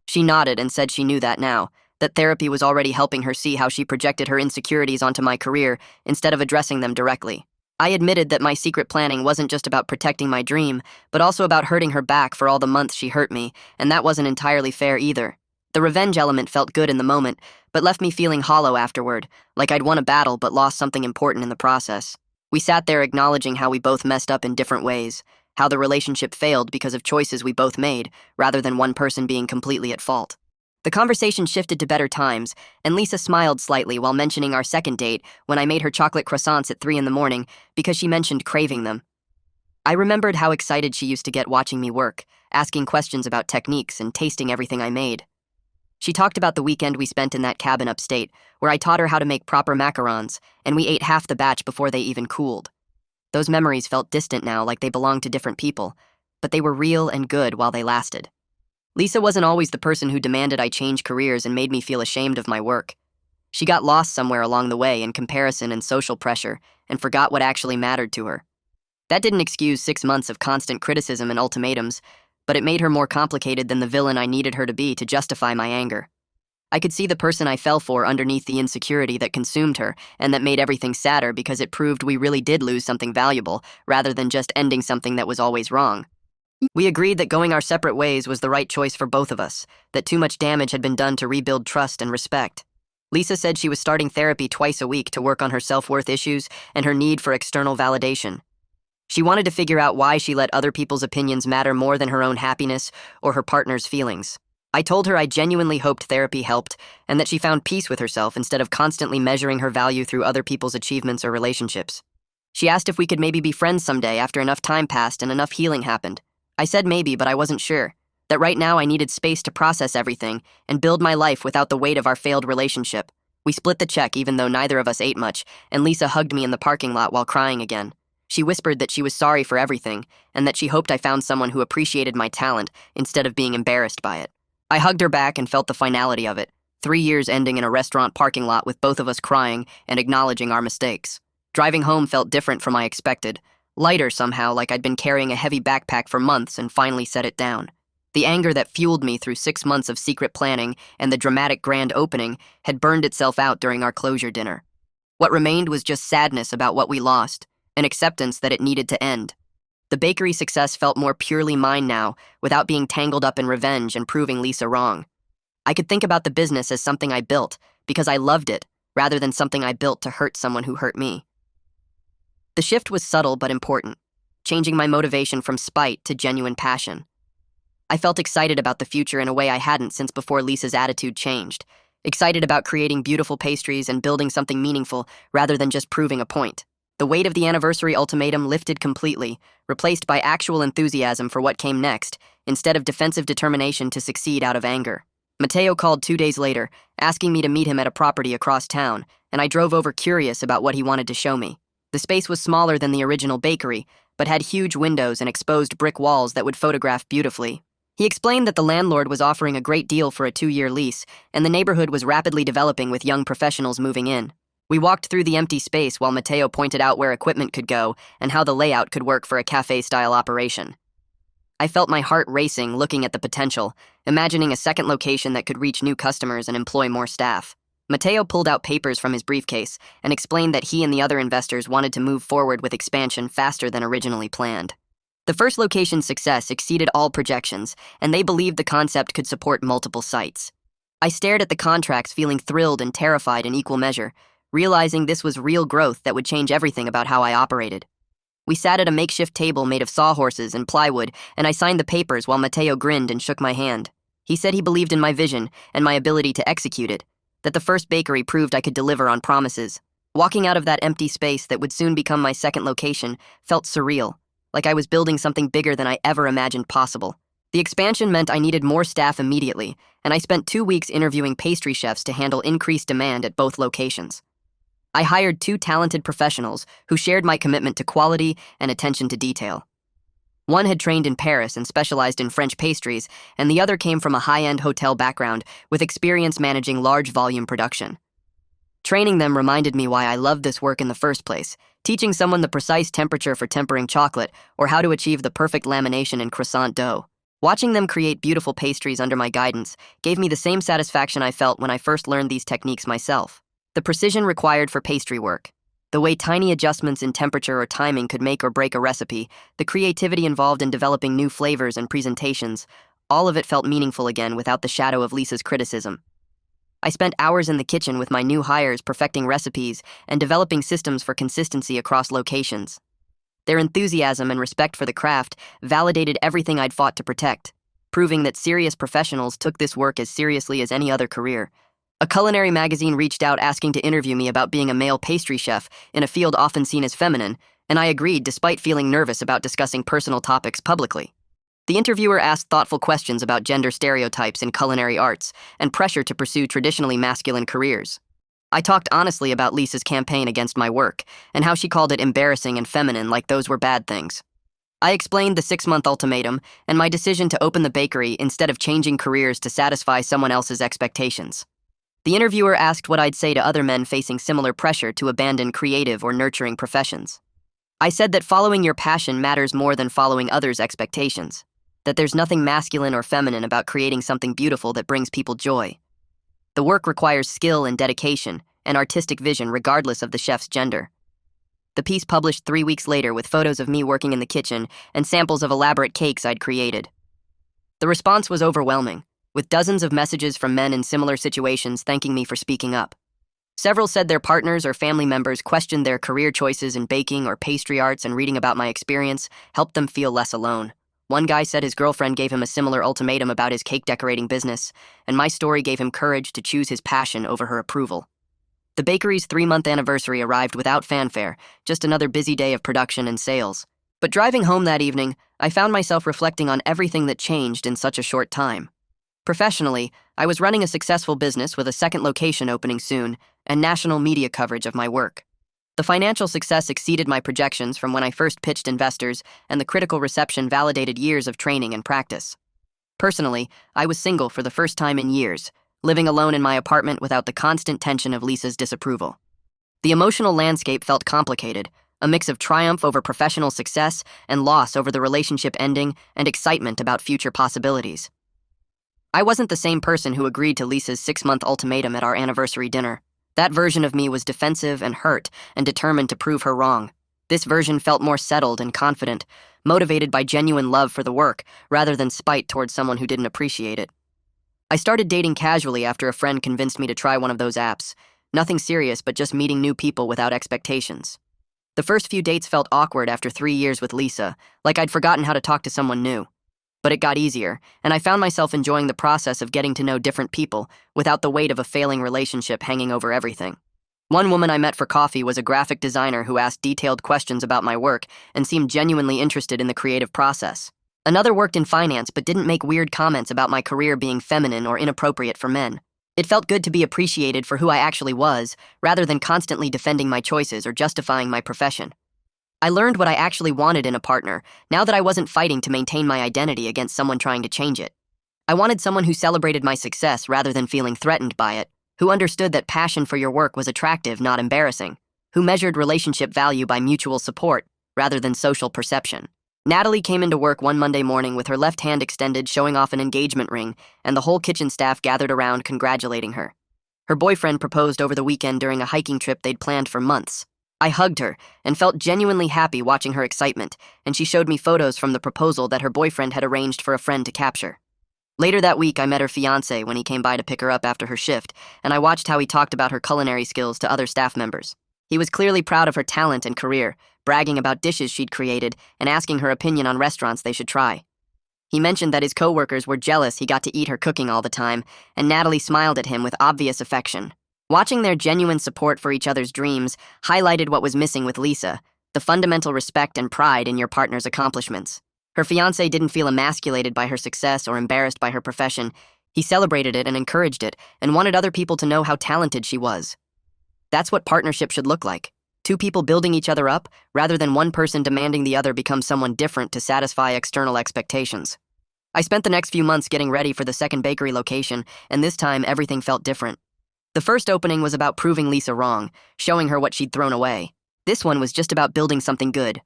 She nodded and said she knew that now, that therapy was already helping her see how she projected her insecurities onto my career instead of addressing them directly. I admitted that my secret planning wasn't just about protecting my dream, but also about hurting her back for all the months she hurt me, and that wasn't entirely fair either. The revenge element felt good in the moment, but left me feeling hollow afterward, like I'd won a battle but lost something important in the process. We sat there acknowledging how we both messed up in different ways, how the relationship failed because of choices we both made, rather than one person being completely at fault. The conversation shifted to better times, and Lisa smiled slightly while mentioning our second date when I made her chocolate croissants at 3 a.m. because she mentioned craving them. I remembered how excited she used to get watching me work, asking questions about techniques and tasting everything I made. She talked about the weekend we spent in that cabin upstate, where I taught her how to make proper macarons, and we ate half the batch before they even cooled. Those memories felt distant now, like they belonged to different people, but they were real and good while they lasted. Lisa wasn't always the person who demanded I change careers and made me feel ashamed of my work. She got lost somewhere along the way in comparison and social pressure and forgot what actually mattered to her. That didn't excuse 6 months of constant criticism and ultimatums, but it made her more complicated than the villain I needed her to be to justify my anger. I could see the person I fell for underneath the insecurity that consumed her and that made everything sadder because it proved we really did lose something valuable rather than just ending something that was always wrong. We agreed that going our separate ways was the right choice for both of us, that too much damage had been done to rebuild trust and respect. Lisa said she was starting therapy twice a week to work on her self-worth issues and her need for external validation. She wanted to figure out why she let other people's opinions matter more than her own happiness or her partner's feelings. I told her I genuinely hoped therapy helped and that she found peace with herself instead of constantly measuring her value through other people's achievements or relationships. She asked if we could maybe be friends someday after enough time passed and enough healing happened. I said maybe, but I wasn't sure. That right now I needed space to process everything and build my life without the weight of our failed relationship. We split the check even though neither of us ate much, and Lisa hugged me in the parking lot while crying again. She whispered that she was sorry for everything and that she hoped I found someone who appreciated my talent instead of being embarrassed by it. I hugged her back and felt the finality of it, 3 years ending in a restaurant parking lot with both of us crying and acknowledging our mistakes. Driving home felt different from I expected, lighter somehow, like I'd been carrying a heavy backpack for months and finally set it down. The anger that fueled me through 6 months of secret planning and the dramatic grand opening had burned itself out during our closure dinner. What remained was just sadness about what we lost, an acceptance that it needed to end. The bakery success felt more purely mine now, without being tangled up in revenge and proving Lisa wrong. I could think about the business as something I built, because I loved it, rather than something I built to hurt someone who hurt me. The shift was subtle but important, changing my motivation from spite to genuine passion. I felt excited about the future in a way I hadn't since before Lisa's attitude changed, excited about creating beautiful pastries and building something meaningful rather than just proving a point. The weight of the anniversary ultimatum lifted completely, replaced by actual enthusiasm for what came next, instead of defensive determination to succeed out of anger. Mateo called 2 days later, asking me to meet him at a property across town, and I drove over curious about what he wanted to show me. The space was smaller than the original bakery, but had huge windows and exposed brick walls that would photograph beautifully. He explained that the landlord was offering a great deal for a 2-year lease, and the neighborhood was rapidly developing with young professionals moving in. We walked through the empty space while Mateo pointed out where equipment could go and how the layout could work for a cafe-style operation. I felt my heart racing looking at the potential, imagining a second location that could reach new customers and employ more staff. Mateo pulled out papers from his briefcase and explained that he and the other investors wanted to move forward with expansion faster than originally planned. The first location's success exceeded all projections, and they believed the concept could support multiple sites. I stared at the contracts, feeling thrilled and terrified in equal measure, realizing this was real growth that would change everything about how I operated. We sat at a makeshift table made of sawhorses and plywood, and I signed the papers while Matteo grinned and shook my hand. He said he believed in my vision and my ability to execute it, that the first bakery proved I could deliver on promises. Walking out of that empty space that would soon become my second location felt surreal, like I was building something bigger than I ever imagined possible. The expansion meant I needed more staff immediately, and I spent 2 weeks interviewing pastry chefs to handle increased demand at both locations. I hired 2 talented professionals who shared my commitment to quality and attention to detail. One had trained in Paris and specialized in French pastries, and the other came from a high-end hotel background with experience managing large-volume production. Training them reminded me why I loved this work in the first place, teaching someone the precise temperature for tempering chocolate or how to achieve the perfect lamination in croissant dough. Watching them create beautiful pastries under my guidance gave me the same satisfaction I felt when I first learned these techniques myself. The precision required for pastry work, the way tiny adjustments in temperature or timing could make or break a recipe, the creativity involved in developing new flavors and presentations, all of it felt meaningful again without the shadow of Lisa's criticism. I spent hours in the kitchen with my new hires perfecting recipes and developing systems for consistency across locations. Their enthusiasm and respect for the craft validated everything I'd fought to protect, proving that serious professionals took this work as seriously as any other career. A culinary magazine reached out asking to interview me about being a male pastry chef in a field often seen as feminine, and I agreed despite feeling nervous about discussing personal topics publicly. The interviewer asked thoughtful questions about gender stereotypes in culinary arts and pressure to pursue traditionally masculine careers. I talked honestly about Lisa's campaign against my work and how she called it embarrassing and feminine, like those were bad things. I explained the 6-month ultimatum and my decision to open the bakery instead of changing careers to satisfy someone else's expectations. The interviewer asked what I'd say to other men facing similar pressure to abandon creative or nurturing professions. I said that following your passion matters more than following others' expectations, that there's nothing masculine or feminine about creating something beautiful that brings people joy. The work requires skill and dedication and artistic vision regardless of the chef's gender. The piece published 3 weeks later with photos of me working in the kitchen and samples of elaborate cakes I'd created. The response was overwhelming, with dozens of messages from men in similar situations thanking me for speaking up. Several said their partners or family members questioned their career choices in baking or pastry arts, and reading about my experience helped them feel less alone. One guy said his girlfriend gave him a similar ultimatum about his cake decorating business, and my story gave him courage to choose his passion over her approval. The bakery's 3-month anniversary arrived without fanfare, just another busy day of production and sales. But driving home that evening, I found myself reflecting on everything that changed in such a short time. Professionally, I was running a successful business with a second location opening soon and national media coverage of my work. The financial success exceeded my projections from when I first pitched investors, and the critical reception validated years of training and practice. Personally, I was single for the first time in years, living alone in my apartment without the constant tension of Lisa's disapproval. The emotional landscape felt complicated, a mix of triumph over professional success and loss over the relationship ending and excitement about future possibilities. I wasn't the same person who agreed to Lisa's 6-month ultimatum at our anniversary dinner. That version of me was defensive and hurt and determined to prove her wrong. This version felt more settled and confident, motivated by genuine love for the work rather than spite towards someone who didn't appreciate it. I started dating casually after a friend convinced me to try one of those apps. Nothing serious, but just meeting new people without expectations. The first few dates felt awkward after 3 years with Lisa, like I'd forgotten how to talk to someone new. But it got easier, and I found myself enjoying the process of getting to know different people without the weight of a failing relationship hanging over everything. One woman I met for coffee was a graphic designer who asked detailed questions about my work and seemed genuinely interested in the creative process. Another worked in finance but didn't make weird comments about my career being feminine or inappropriate for men. It felt good to be appreciated for who I actually was, rather than constantly defending my choices or justifying my profession. I learned what I actually wanted in a partner, now that I wasn't fighting to maintain my identity against someone trying to change it. I wanted someone who celebrated my success rather than feeling threatened by it, who understood that passion for your work was attractive, not embarrassing, who measured relationship value by mutual support rather than social perception. Natalie came into work one Monday morning with her left hand extended, showing off an engagement ring, and the whole kitchen staff gathered around congratulating her. Her boyfriend proposed over the weekend during a hiking trip they'd planned for months. I hugged her and felt genuinely happy watching her excitement, and she showed me photos from the proposal that her boyfriend had arranged for a friend to capture. Later that week, I met her fiancé when he came by to pick her up after her shift, and I watched how he talked about her culinary skills to other staff members. He was clearly proud of her talent and career, bragging about dishes she'd created and asking her opinion on restaurants they should try. He mentioned that his coworkers were jealous he got to eat her cooking all the time, and Natalie smiled at him with obvious affection. Watching their genuine support for each other's dreams highlighted what was missing with Lisa, the fundamental respect and pride in your partner's accomplishments. Her fiancé didn't feel emasculated by her success or embarrassed by her profession. He celebrated it and encouraged it, and wanted other people to know how talented she was. That's what partnership should look like. Two people building each other up, rather than one person demanding the other become someone different to satisfy external expectations. I spent the next few months getting ready for the second bakery location, and this time everything felt different. The first opening was about proving Lisa wrong, showing her what she'd thrown away. This one was just about building something good.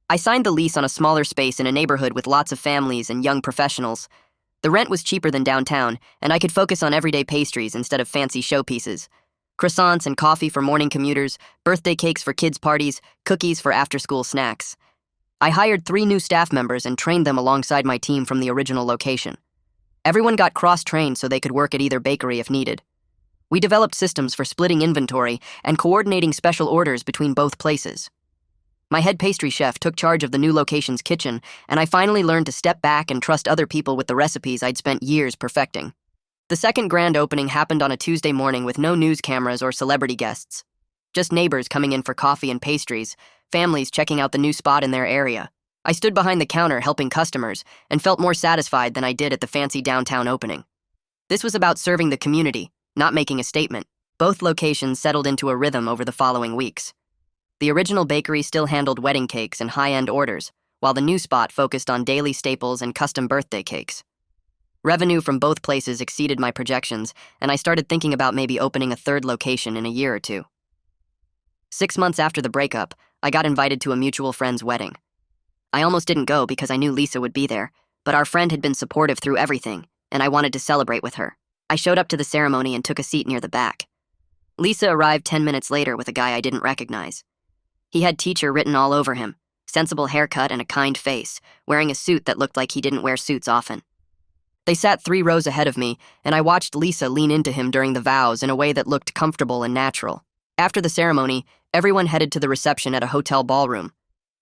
I signed the lease on a smaller space in a neighborhood with lots of families and young professionals. The rent was cheaper than downtown, and I could focus on everyday pastries instead of fancy showpieces. Croissants and coffee for morning commuters, birthday cakes for kids' parties, cookies for after-school snacks. I hired 3 new staff members and trained them alongside my team from the original location. Everyone got cross-trained so they could work at either bakery if needed. We developed systems for splitting inventory and coordinating special orders between both places. My head pastry chef took charge of the new location's kitchen, and I finally learned to step back and trust other people with the recipes I'd spent years perfecting. The second grand opening happened on a Tuesday morning with no news cameras or celebrity guests. Just neighbors coming in for coffee and pastries, families checking out the new spot in their area. I stood behind the counter helping customers and felt more satisfied than I did at the fancy downtown opening. This was about serving the community, not making a statement. Both locations settled into a rhythm over the following weeks. The original bakery still handled wedding cakes and high-end orders, while the new spot focused on daily staples and custom birthday cakes. Revenue from both places exceeded my projections, and I started thinking about maybe opening a third location in a year or two. 6 months after the breakup, I got invited to a mutual friend's wedding. I almost didn't go because I knew Lisa would be there, but our friend had been supportive through everything, and I wanted to celebrate with her. I showed up to the ceremony and took a seat near the back. Lisa arrived 10 minutes later with a guy I didn't recognize. He had teacher written all over him, sensible haircut and a kind face, wearing a suit that looked like he didn't wear suits often. They sat 3 rows ahead of me, and I watched Lisa lean into him during the vows in a way that looked comfortable and natural. After the ceremony, everyone headed to the reception at a hotel ballroom.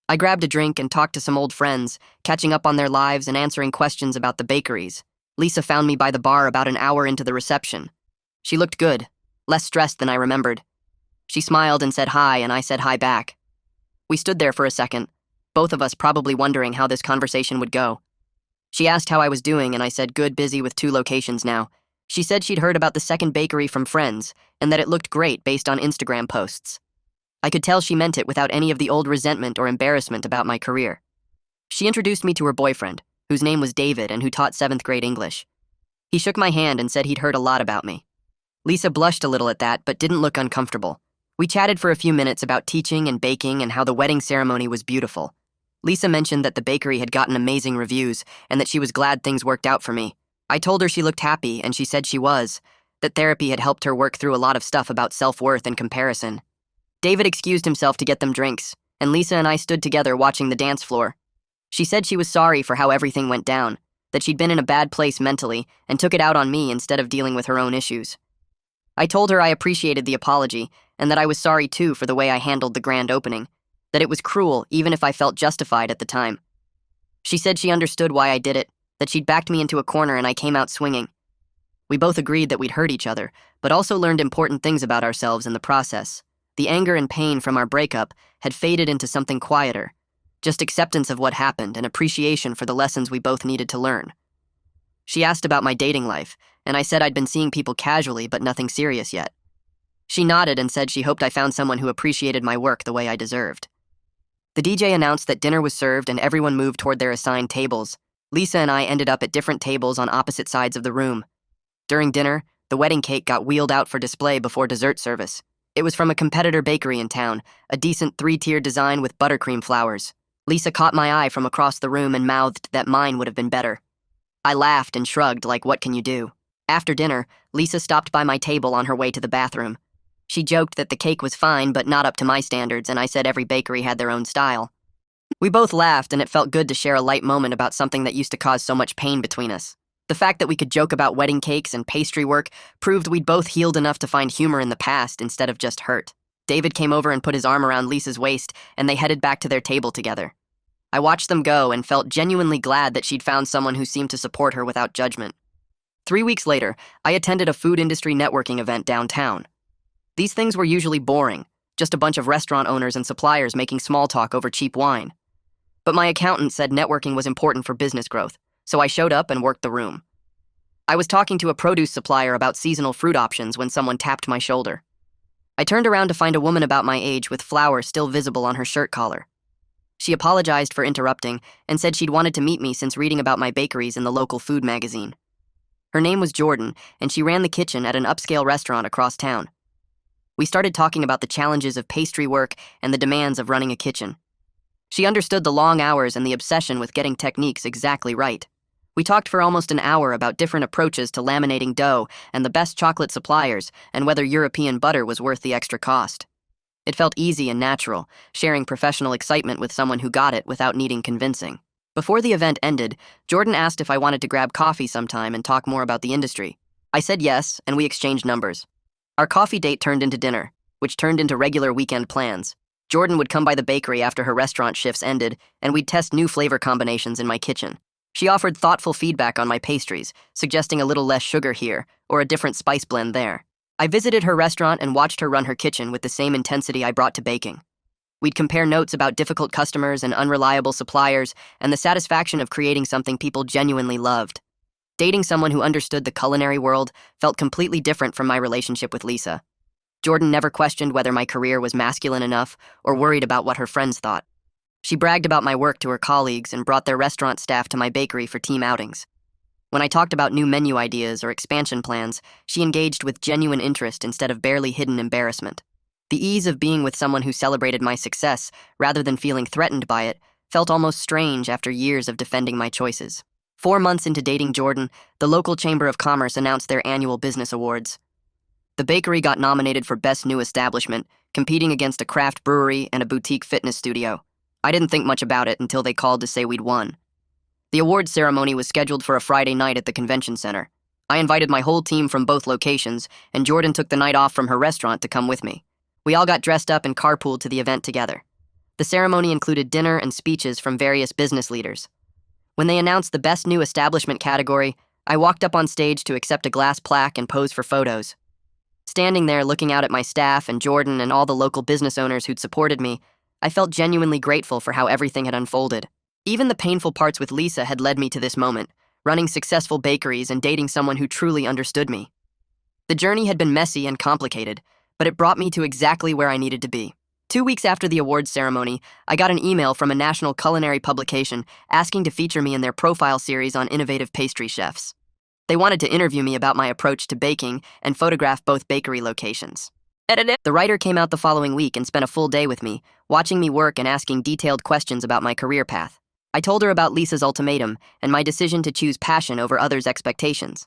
I grabbed a drink and talked to some old friends, catching up on their lives and answering questions about the bakeries. Lisa found me by the bar about an hour into the reception. She looked good, less stressed than I remembered. She smiled and said hi, and I said hi back. We stood there for a second, both of us probably wondering how this conversation would go. She asked how I was doing, and I said good, busy with 2 locations now. She said she'd heard about the second bakery from friends, and that it looked great based on Instagram posts. I could tell she meant it without any of the old resentment or embarrassment about my career. She introduced me to her boyfriend, whose name was David and who taught 7th grade English. He shook my hand and said he'd heard a lot about me. Lisa blushed a little at that, but didn't look uncomfortable. We chatted for a few minutes about teaching and baking and how the wedding ceremony was beautiful. Lisa mentioned that the bakery had gotten amazing reviews and that she was glad things worked out for me. I told her she looked happy, and she said she was, that therapy had helped her work through a lot of stuff about self-worth and comparison. David excused himself to get them drinks, and Lisa and I stood together watching the dance floor. She said she was sorry for how everything went down, that she'd been in a bad place mentally and took it out on me instead of dealing with her own issues. I told her I appreciated the apology and that I was sorry too for the way I handled the grand opening, that it was cruel even if I felt justified at the time. She said she understood why I did it, that she'd backed me into a corner and I came out swinging. We both agreed that we'd hurt each other, but also learned important things about ourselves in the process. The anger and pain from our breakup had faded into something quieter, just acceptance of what happened and appreciation for the lessons we both needed to learn. She asked about my dating life, and I said I'd been seeing people casually but nothing serious yet. She nodded and said she hoped I found someone who appreciated my work the way I deserved. The DJ announced that dinner was served and everyone moved toward their assigned tables. Lisa and I ended up at different tables on opposite sides of the room. During dinner, the wedding cake got wheeled out for display before dessert service. It was from a competitor bakery in town, a decent 3-tier design with buttercream flowers. Lisa caught my eye from across the room and mouthed that mine would have been better. I laughed and shrugged like, what can you do? After dinner, Lisa stopped by my table on her way to the bathroom. She joked that the cake was fine but not up to my standards, and I said every bakery had their own style. We both laughed, and it felt good to share a light moment about something that used to cause so much pain between us. The fact that we could joke about wedding cakes and pastry work proved we'd both healed enough to find humor in the past instead of just hurt. David came over and put his arm around Lisa's waist, and they headed back to their table together. I watched them go and felt genuinely glad that she'd found someone who seemed to support her without judgment. 3 weeks later, I attended a food industry networking event downtown. These things were usually boring, just a bunch of restaurant owners and suppliers making small talk over cheap wine. But my accountant said networking was important for business growth, so I showed up and worked the room. I was talking to a produce supplier about seasonal fruit options when someone tapped my shoulder. I turned around to find a woman about my age with flour still visible on her shirt collar. She apologized for interrupting and said she'd wanted to meet me since reading about my bakeries in the local food magazine. Her name was Jordan, and she ran the kitchen at an upscale restaurant across town. We started talking about the challenges of pastry work and the demands of running a kitchen. She understood the long hours and the obsession with getting techniques exactly right. We talked for almost an hour about different approaches to laminating dough and the best chocolate suppliers and whether European butter was worth the extra cost. It felt easy and natural, sharing professional excitement with someone who got it without needing convincing. Before the event ended, Jordan asked if I wanted to grab coffee sometime and talk more about the industry. I said yes, and we exchanged numbers. Our coffee date turned into dinner, which turned into regular weekend plans. Jordan would come by the bakery after her restaurant shifts ended, and we'd test new flavor combinations in my kitchen. She offered thoughtful feedback on my pastries, suggesting a little less sugar here or a different spice blend there. I visited her restaurant and watched her run her kitchen with the same intensity I brought to baking. We'd compare notes about difficult customers and unreliable suppliers and the satisfaction of creating something people genuinely loved. Dating someone who understood the culinary world felt completely different from my relationship with Lisa. Jordan never questioned whether my career was masculine enough or worried about what her friends thought. She bragged about my work to her colleagues and brought their restaurant staff to my bakery for team outings. When I talked about new menu ideas or expansion plans, she engaged with genuine interest instead of barely hidden embarrassment. The ease of being with someone who celebrated my success, rather than feeling threatened by it, felt almost strange after years of defending my choices. 4 months into dating Jordan, the local Chamber of Commerce announced their annual business awards. The bakery got nominated for Best New Establishment, competing against a craft brewery and a boutique fitness studio. I didn't think much about it until they called to say we'd won. The awards ceremony was scheduled for a Friday night at the convention center. I invited my whole team from both locations, and Jordan took the night off from her restaurant to come with me. We all got dressed up and carpooled to the event together. The ceremony included dinner and speeches from various business leaders. When they announced the Best New Establishment category, I walked up on stage to accept a glass plaque and pose for photos. Standing there looking out at my staff and Jordan and all the local business owners who'd supported me, I felt genuinely grateful for how everything had unfolded. Even the painful parts with Lisa had led me to this moment, running successful bakeries and dating someone who truly understood me. The journey had been messy and complicated, but it brought me to exactly where I needed to be. 2 weeks after the awards ceremony, I got an email from a national culinary publication asking to feature me in their profile series on innovative pastry chefs. They wanted to interview me about my approach to baking and photograph both bakery locations. The writer came out the following week and spent a full day with me, watching me work and asking detailed questions about my career path. I told her about Lisa's ultimatum and my decision to choose passion over others' expectations.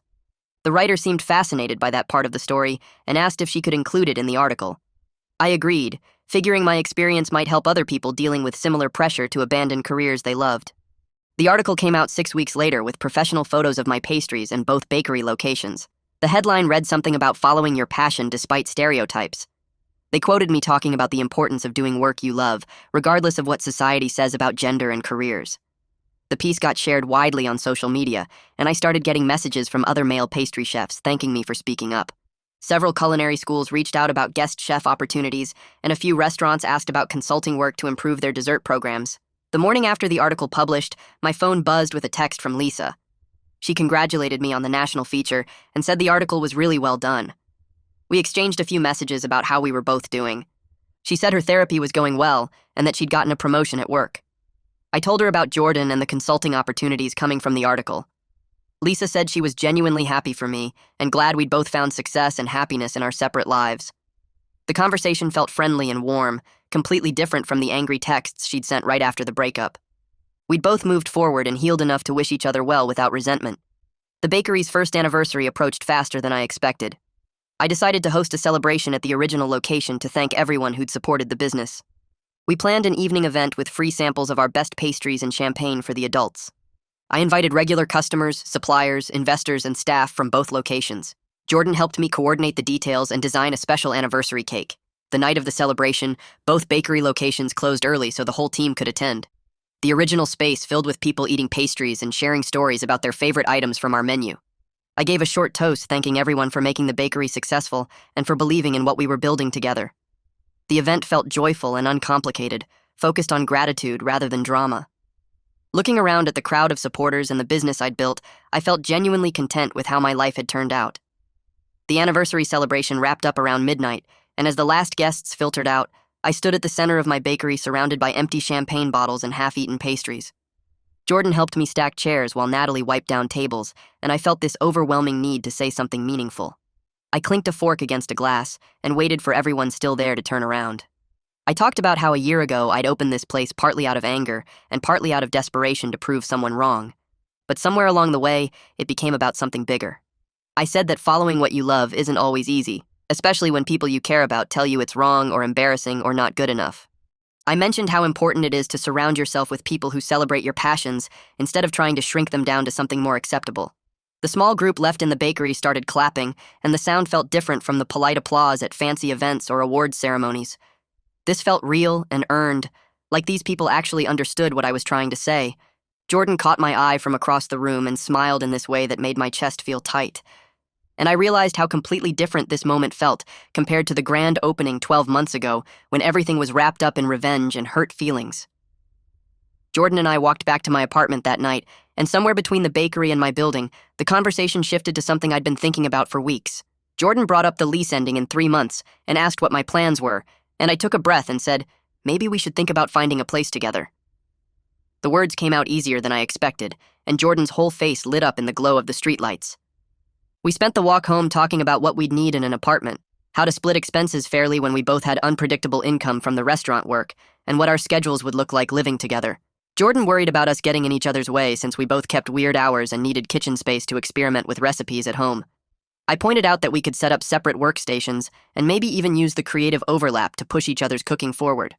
The writer seemed fascinated by that part of the story and asked if she could include it in the article. I agreed, figuring my experience might help other people dealing with similar pressure to abandon careers they loved. The article came out 6 weeks later with professional photos of my pastries in both bakery locations. The headline read something about following your passion despite stereotypes. They quoted me talking about the importance of doing work you love, regardless of what society says about gender and careers. The piece got shared widely on social media, and I started getting messages from other male pastry chefs thanking me for speaking up. Several culinary schools reached out about guest chef opportunities, and a few restaurants asked about consulting work to improve their dessert programs. The morning after the article published, my phone buzzed with a text from Lisa. She congratulated me on the national feature and said the article was really well done. We exchanged a few messages about how we were both doing. She said her therapy was going well and that she'd gotten a promotion at work. I told her about Jordan and the consulting opportunities coming from the article. Lisa said she was genuinely happy for me and glad we'd both found success and happiness in our separate lives. The conversation felt friendly and warm, completely different from the angry texts she'd sent right after the breakup. We'd both moved forward and healed enough to wish each other well without resentment. The bakery's first anniversary approached faster than I expected. I decided to host a celebration at the original location to thank everyone who'd supported the business. We planned an evening event with free samples of our best pastries and champagne for the adults. I invited regular customers, suppliers, investors, and staff from both locations. Jordan helped me coordinate the details and design a special anniversary cake. The night of the celebration, both bakery locations closed early so the whole team could attend. The original space filled with people eating pastries and sharing stories about their favorite items from our menu. I gave a short toast thanking everyone for making the bakery successful and for believing in what we were building together. The event felt joyful and uncomplicated, focused on gratitude rather than drama. Looking around at the crowd of supporters and the business I'd built, I felt genuinely content with how my life had turned out. The anniversary celebration wrapped up around midnight, and as the last guests filtered out, I stood at the center of my bakery surrounded by empty champagne bottles and half-eaten pastries. Jordan helped me stack chairs while Natalie wiped down tables, and I felt this overwhelming need to say something meaningful. I clinked a fork against a glass and waited for everyone still there to turn around. I talked about how a year ago I'd opened this place partly out of anger and partly out of desperation to prove someone wrong. But somewhere along the way, it became about something bigger. I said that following what you love isn't always easy, especially when people you care about tell you it's wrong or embarrassing or not good enough. I mentioned how important it is to surround yourself with people who celebrate your passions instead of trying to shrink them down to something more acceptable. The small group left in the bakery started clapping, and the sound felt different from the polite applause at fancy events or awards ceremonies. This felt real and earned, like these people actually understood what I was trying to say. Jordan caught my eye from across the room and smiled in this way that made my chest feel tight. And I realized how completely different this moment felt compared to the grand opening 12 months ago when everything was wrapped up in revenge and hurt feelings. Jordan and I walked back to my apartment that night, and somewhere between the bakery and my building, the conversation shifted to something I'd been thinking about for weeks. Jordan brought up the lease ending in 3 months and asked what my plans were, and I took a breath and said, maybe we should think about finding a place together. The words came out easier than I expected, and Jordan's whole face lit up in the glow of the streetlights. We spent the walk home talking about what we'd need in an apartment, how to split expenses fairly when we both had unpredictable income from the restaurant work, and what our schedules would look like living together. Jordan worried about us getting in each other's way since we both kept weird hours and needed kitchen space to experiment with recipes at home. I pointed out that we could set up separate workstations and maybe even use the creative overlap to push each other's cooking forward.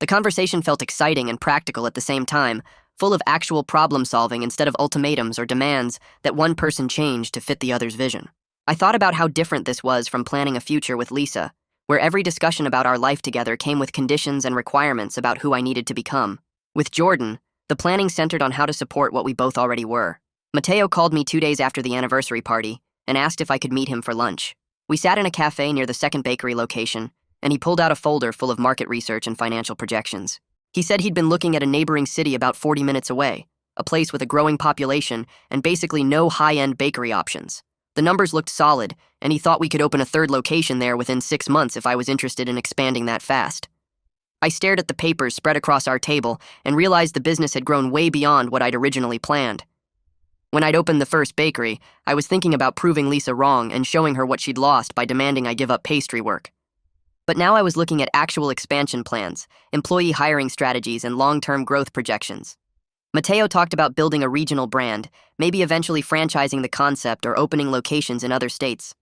The conversation felt exciting and practical at the same time, full of actual problem-solving instead of ultimatums or demands that one person changed to fit the other's vision. I thought about how different this was from planning a future with Lisa, where every discussion about our life together came with conditions and requirements about who I needed to become. With Jordan, the planning centered on how to support what we both already were. Mateo called me 2 days after the anniversary party and asked if I could meet him for lunch. We sat in a cafe near the second bakery location, and he pulled out a folder full of market research and financial projections. He said he'd been looking at a neighboring city about 40 minutes away, a place with a growing population and basically no high-end bakery options. The numbers looked solid, and he thought we could open a third location there within 6 months if I was interested in expanding that fast. I stared at the papers spread across our table and realized the business had grown way beyond what I'd originally planned. When I'd opened the first bakery, I was thinking about proving Lisa wrong and showing her what she'd lost by demanding I give up pastry work. But now I was looking at actual expansion plans, employee hiring strategies, and long-term growth projections. Mateo talked about building a regional brand, maybe eventually franchising the concept or opening locations in other states.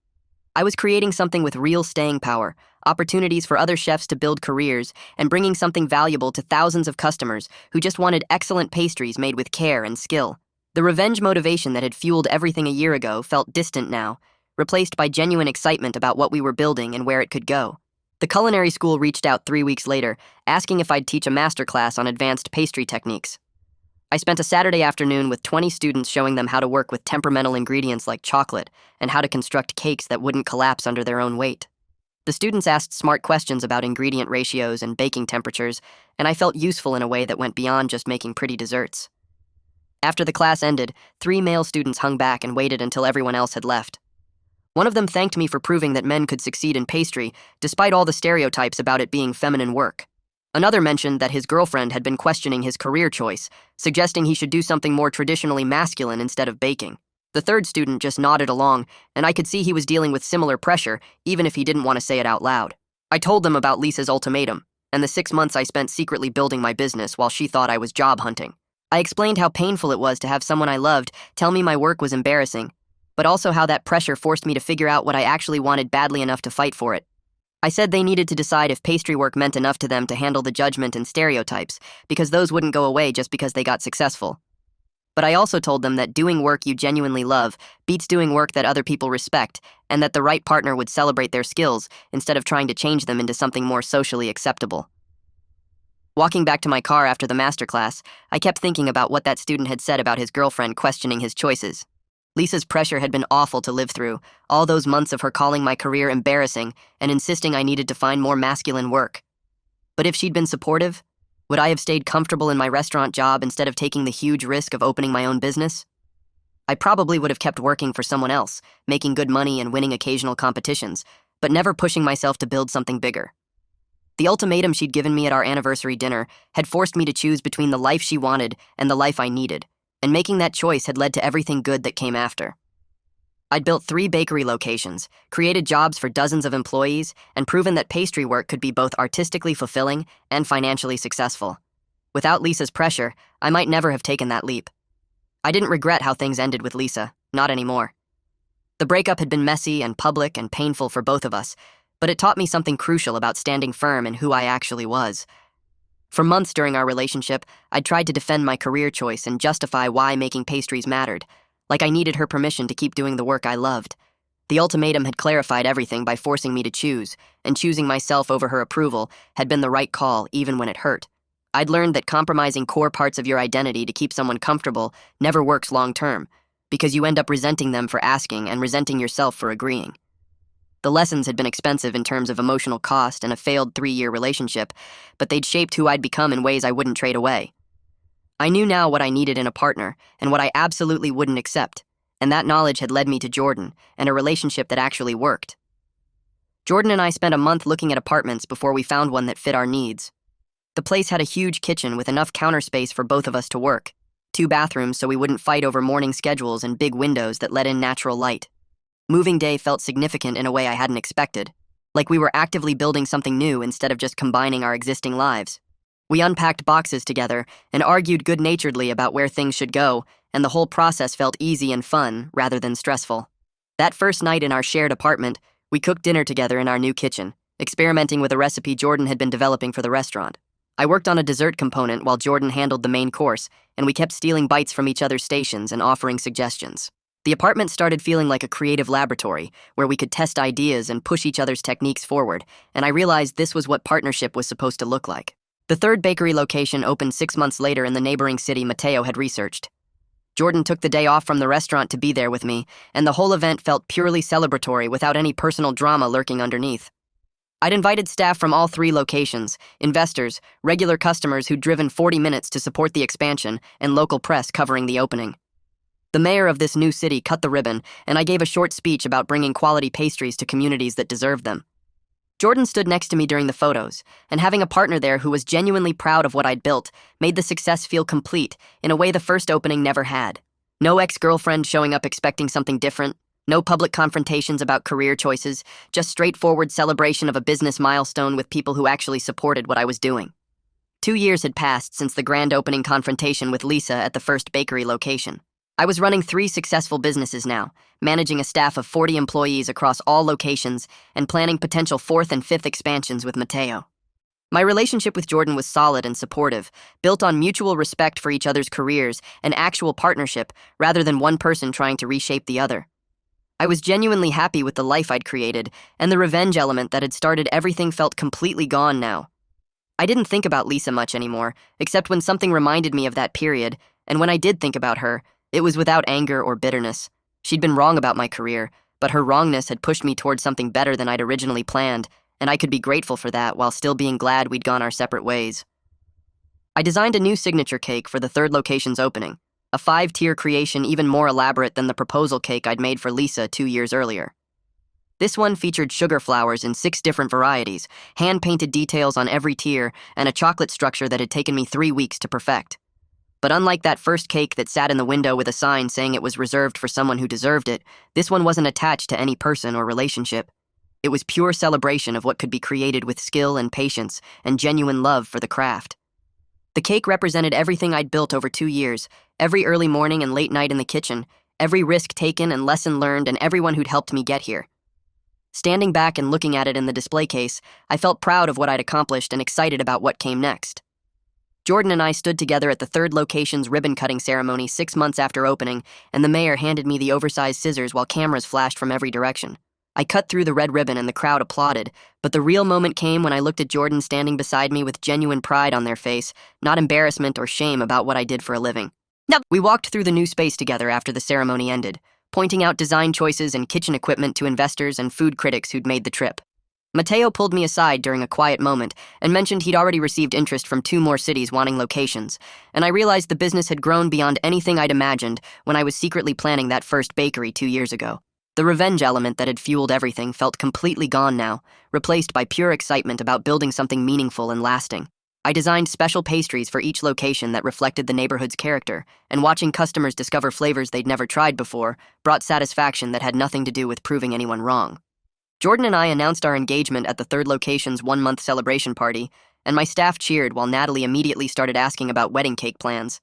I was creating something with real staying power, opportunities for other chefs to build careers, and bringing something valuable to thousands of customers who just wanted excellent pastries made with care and skill. The revenge motivation that had fueled everything a year ago felt distant now, replaced by genuine excitement about what we were building and where it could go. The culinary school reached out 3 weeks later, asking if I'd teach a masterclass on advanced pastry techniques. I spent a Saturday afternoon with 20 students showing them how to work with temperamental ingredients like chocolate and how to construct cakes that wouldn't collapse under their own weight. The students asked smart questions about ingredient ratios and baking temperatures, and I felt useful in a way that went beyond just making pretty desserts. After the class ended, 3 male students hung back and waited until everyone else had left. One of them thanked me for proving that men could succeed in pastry, despite all the stereotypes about it being feminine work. Another mentioned that his girlfriend had been questioning his career choice, suggesting he should do something more traditionally masculine instead of baking. The third student just nodded along, and I could see he was dealing with similar pressure, even if he didn't want to say it out loud. I told them about Lisa's ultimatum, and the 6 months I spent secretly building my business while she thought I was job hunting. I explained how painful it was to have someone I loved tell me my work was embarrassing, but also how that pressure forced me to figure out what I actually wanted badly enough to fight for it. I said they needed to decide if pastry work meant enough to them to handle the judgment and stereotypes, because those wouldn't go away just because they got successful. But I also told them that doing work you genuinely love beats doing work that other people respect, and that the right partner would celebrate their skills instead of trying to change them into something more socially acceptable. Walking back to my car after the masterclass, I kept thinking about what that student had said about his girlfriend questioning his choices. Lisa's pressure had been awful to live through, all those months of her calling my career embarrassing and insisting I needed to find more masculine work. But if she'd been supportive, would I have stayed comfortable in my restaurant job instead of taking the huge risk of opening my own business? I probably would have kept working for someone else, making good money and winning occasional competitions, but never pushing myself to build something bigger. The ultimatum she'd given me at our anniversary dinner had forced me to choose between the life she wanted and the life I needed, and making that choice had led to everything good that came after. I'd built 3 bakery locations, created jobs for dozens of employees, and proven that pastry work could be both artistically fulfilling and financially successful. Without Lisa's pressure, I might never have taken that leap. I didn't regret how things ended with Lisa, not anymore. The breakup had been messy and public and painful for both of us, but it taught me something crucial about standing firm in who I actually was. For months during our relationship, I'd tried to defend my career choice and justify why making pastries mattered, like I needed her permission to keep doing the work I loved. The ultimatum had clarified everything by forcing me to choose, and choosing myself over her approval had been the right call even when it hurt. I'd learned that compromising core parts of your identity to keep someone comfortable never works long-term, because you end up resenting them for asking and resenting yourself for agreeing. The lessons had been expensive in terms of emotional cost and a failed 3-year relationship, but they'd shaped who I'd become in ways I wouldn't trade away. I knew now what I needed in a partner and what I absolutely wouldn't accept, and that knowledge had led me to Jordan and a relationship that actually worked. Jordan and I spent a month looking at apartments before we found one that fit our needs. The place had a huge kitchen with enough counter space for both of us to work, 2 bathrooms so we wouldn't fight over morning schedules, and big windows that let in natural light. Moving day felt significant in a way I hadn't expected, like we were actively building something new instead of just combining our existing lives. We unpacked boxes together and argued good-naturedly about where things should go, and the whole process felt easy and fun rather than stressful. That first night in our shared apartment, we cooked dinner together in our new kitchen, experimenting with a recipe Jordan had been developing for the restaurant. I worked on a dessert component while Jordan handled the main course, and we kept stealing bites from each other's stations and offering suggestions. The apartment started feeling like a creative laboratory where we could test ideas and push each other's techniques forward, and I realized this was what partnership was supposed to look like. The 3rd bakery location opened 6 months later in the neighboring city Mateo had researched. Jordan took the day off from the restaurant to be there with me, and the whole event felt purely celebratory without any personal drama lurking underneath. I'd invited staff from all 3 locations, investors, regular customers who'd driven 40 minutes to support the expansion, and local press covering the opening. The mayor of this new city cut the ribbon, and I gave a short speech about bringing quality pastries to communities that deserved them. Jordan stood next to me during the photos, and having a partner there who was genuinely proud of what I'd built made the success feel complete in a way the first opening never had. No ex-girlfriend showing up expecting something different, no public confrontations about career choices, just straightforward celebration of a business milestone with people who actually supported what I was doing. 2 years had passed since the grand opening confrontation with Lisa at the first bakery location. I was running 3 successful businesses now, managing a staff of 40 employees across all locations and planning potential 4th and 5th expansions with Mateo. My relationship with Jordan was solid and supportive, built on mutual respect for each other's careers and actual partnership rather than one person trying to reshape the other. I was genuinely happy with the life I'd created, and the revenge element that had started everything felt completely gone now. I didn't think about Lisa much anymore, except when something reminded me of that period, and when I did think about her, it was without anger or bitterness. She'd been wrong about my career, but her wrongness had pushed me towards something better than I'd originally planned, and I could be grateful for that while still being glad we'd gone our separate ways. I designed a new signature cake for the 3rd location's opening, a 5-tier creation even more elaborate than the proposal cake I'd made for Lisa 2 years earlier. This one featured sugar flowers in 6 different varieties, hand-painted details on every tier, and a chocolate structure that had taken me 3 weeks to perfect. But unlike that first cake that sat in the window with a sign saying it was reserved for someone who deserved it, this one wasn't attached to any person or relationship. It was pure celebration of what could be created with skill and patience and genuine love for the craft. The cake represented everything I'd built over 2 years, every early morning and late night in the kitchen, every risk taken and lesson learned, and everyone who'd helped me get here. Standing back and looking at it in the display case, I felt proud of what I'd accomplished and excited about what came next. Jordan and I stood together at the third location's ribbon-cutting ceremony 6 months after opening, and the mayor handed me the oversized scissors while cameras flashed from every direction. I cut through the red ribbon and the crowd applauded, but the real moment came when I looked at Jordan standing beside me with genuine pride on their face, not embarrassment or shame about what I did for a living. No. We walked through the new space together after the ceremony ended, pointing out design choices and kitchen equipment to investors and food critics who'd made the trip. Mateo pulled me aside during a quiet moment and mentioned he'd already received interest from 2 more cities wanting locations, and I realized the business had grown beyond anything I'd imagined when I was secretly planning that first bakery 2 years ago. The revenge element that had fueled everything felt completely gone now, replaced by pure excitement about building something meaningful and lasting. I designed special pastries for each location that reflected the neighborhood's character, and watching customers discover flavors they'd never tried before brought satisfaction that had nothing to do with proving anyone wrong. Jordan and I announced our engagement at the third location's 1-month celebration party, and my staff cheered while Natalie immediately started asking about wedding cake plans.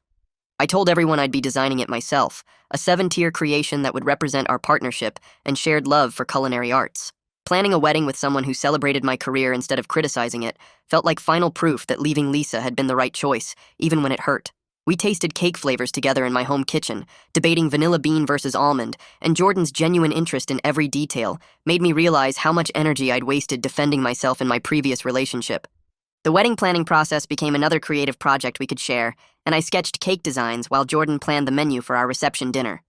I told everyone I'd be designing it myself, a 7-tier creation that would represent our partnership and shared love for culinary arts. Planning a wedding with someone who celebrated my career instead of criticizing it felt like final proof that leaving Lisa had been the right choice, even when it hurt. We tasted cake flavors together in my home kitchen, debating vanilla bean versus almond, and Jordan's genuine interest in every detail made me realize how much energy I'd wasted defending myself in my previous relationship. The wedding planning process became another creative project we could share, and I sketched cake designs while Jordan planned the menu for our reception dinner.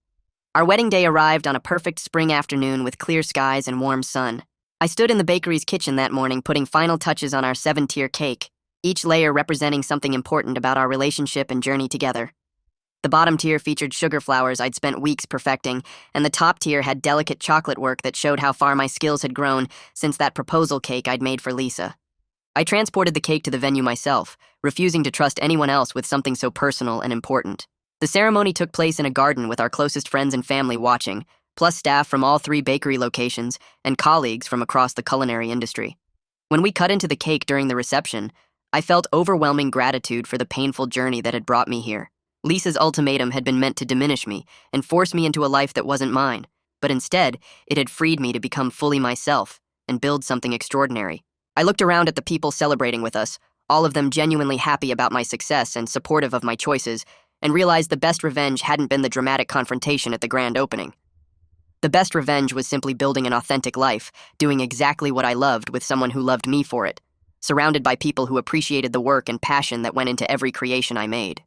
Our wedding day arrived on a perfect spring afternoon with clear skies and warm sun. I stood in the bakery's kitchen that morning putting final touches on our 7-tier cake, each layer representing something important about our relationship and journey together. The bottom tier featured sugar flowers I'd spent weeks perfecting, and the top tier had delicate chocolate work that showed how far my skills had grown since that proposal cake I'd made for Lisa. I transported the cake to the venue myself, refusing to trust anyone else with something so personal and important. The ceremony took place in a garden with our closest friends and family watching, plus staff from all 3 bakery locations and colleagues from across the culinary industry. When we cut into the cake during the reception, I felt overwhelming gratitude for the painful journey that had brought me here. Lisa's ultimatum had been meant to diminish me and force me into a life that wasn't mine, but instead, it had freed me to become fully myself and build something extraordinary. I looked around at the people celebrating with us, all of them genuinely happy about my success and supportive of my choices, and realized the best revenge hadn't been the dramatic confrontation at the grand opening. The best revenge was simply building an authentic life, doing exactly what I loved with someone who loved me for it, surrounded by people who appreciated the work and passion that went into every creation I made.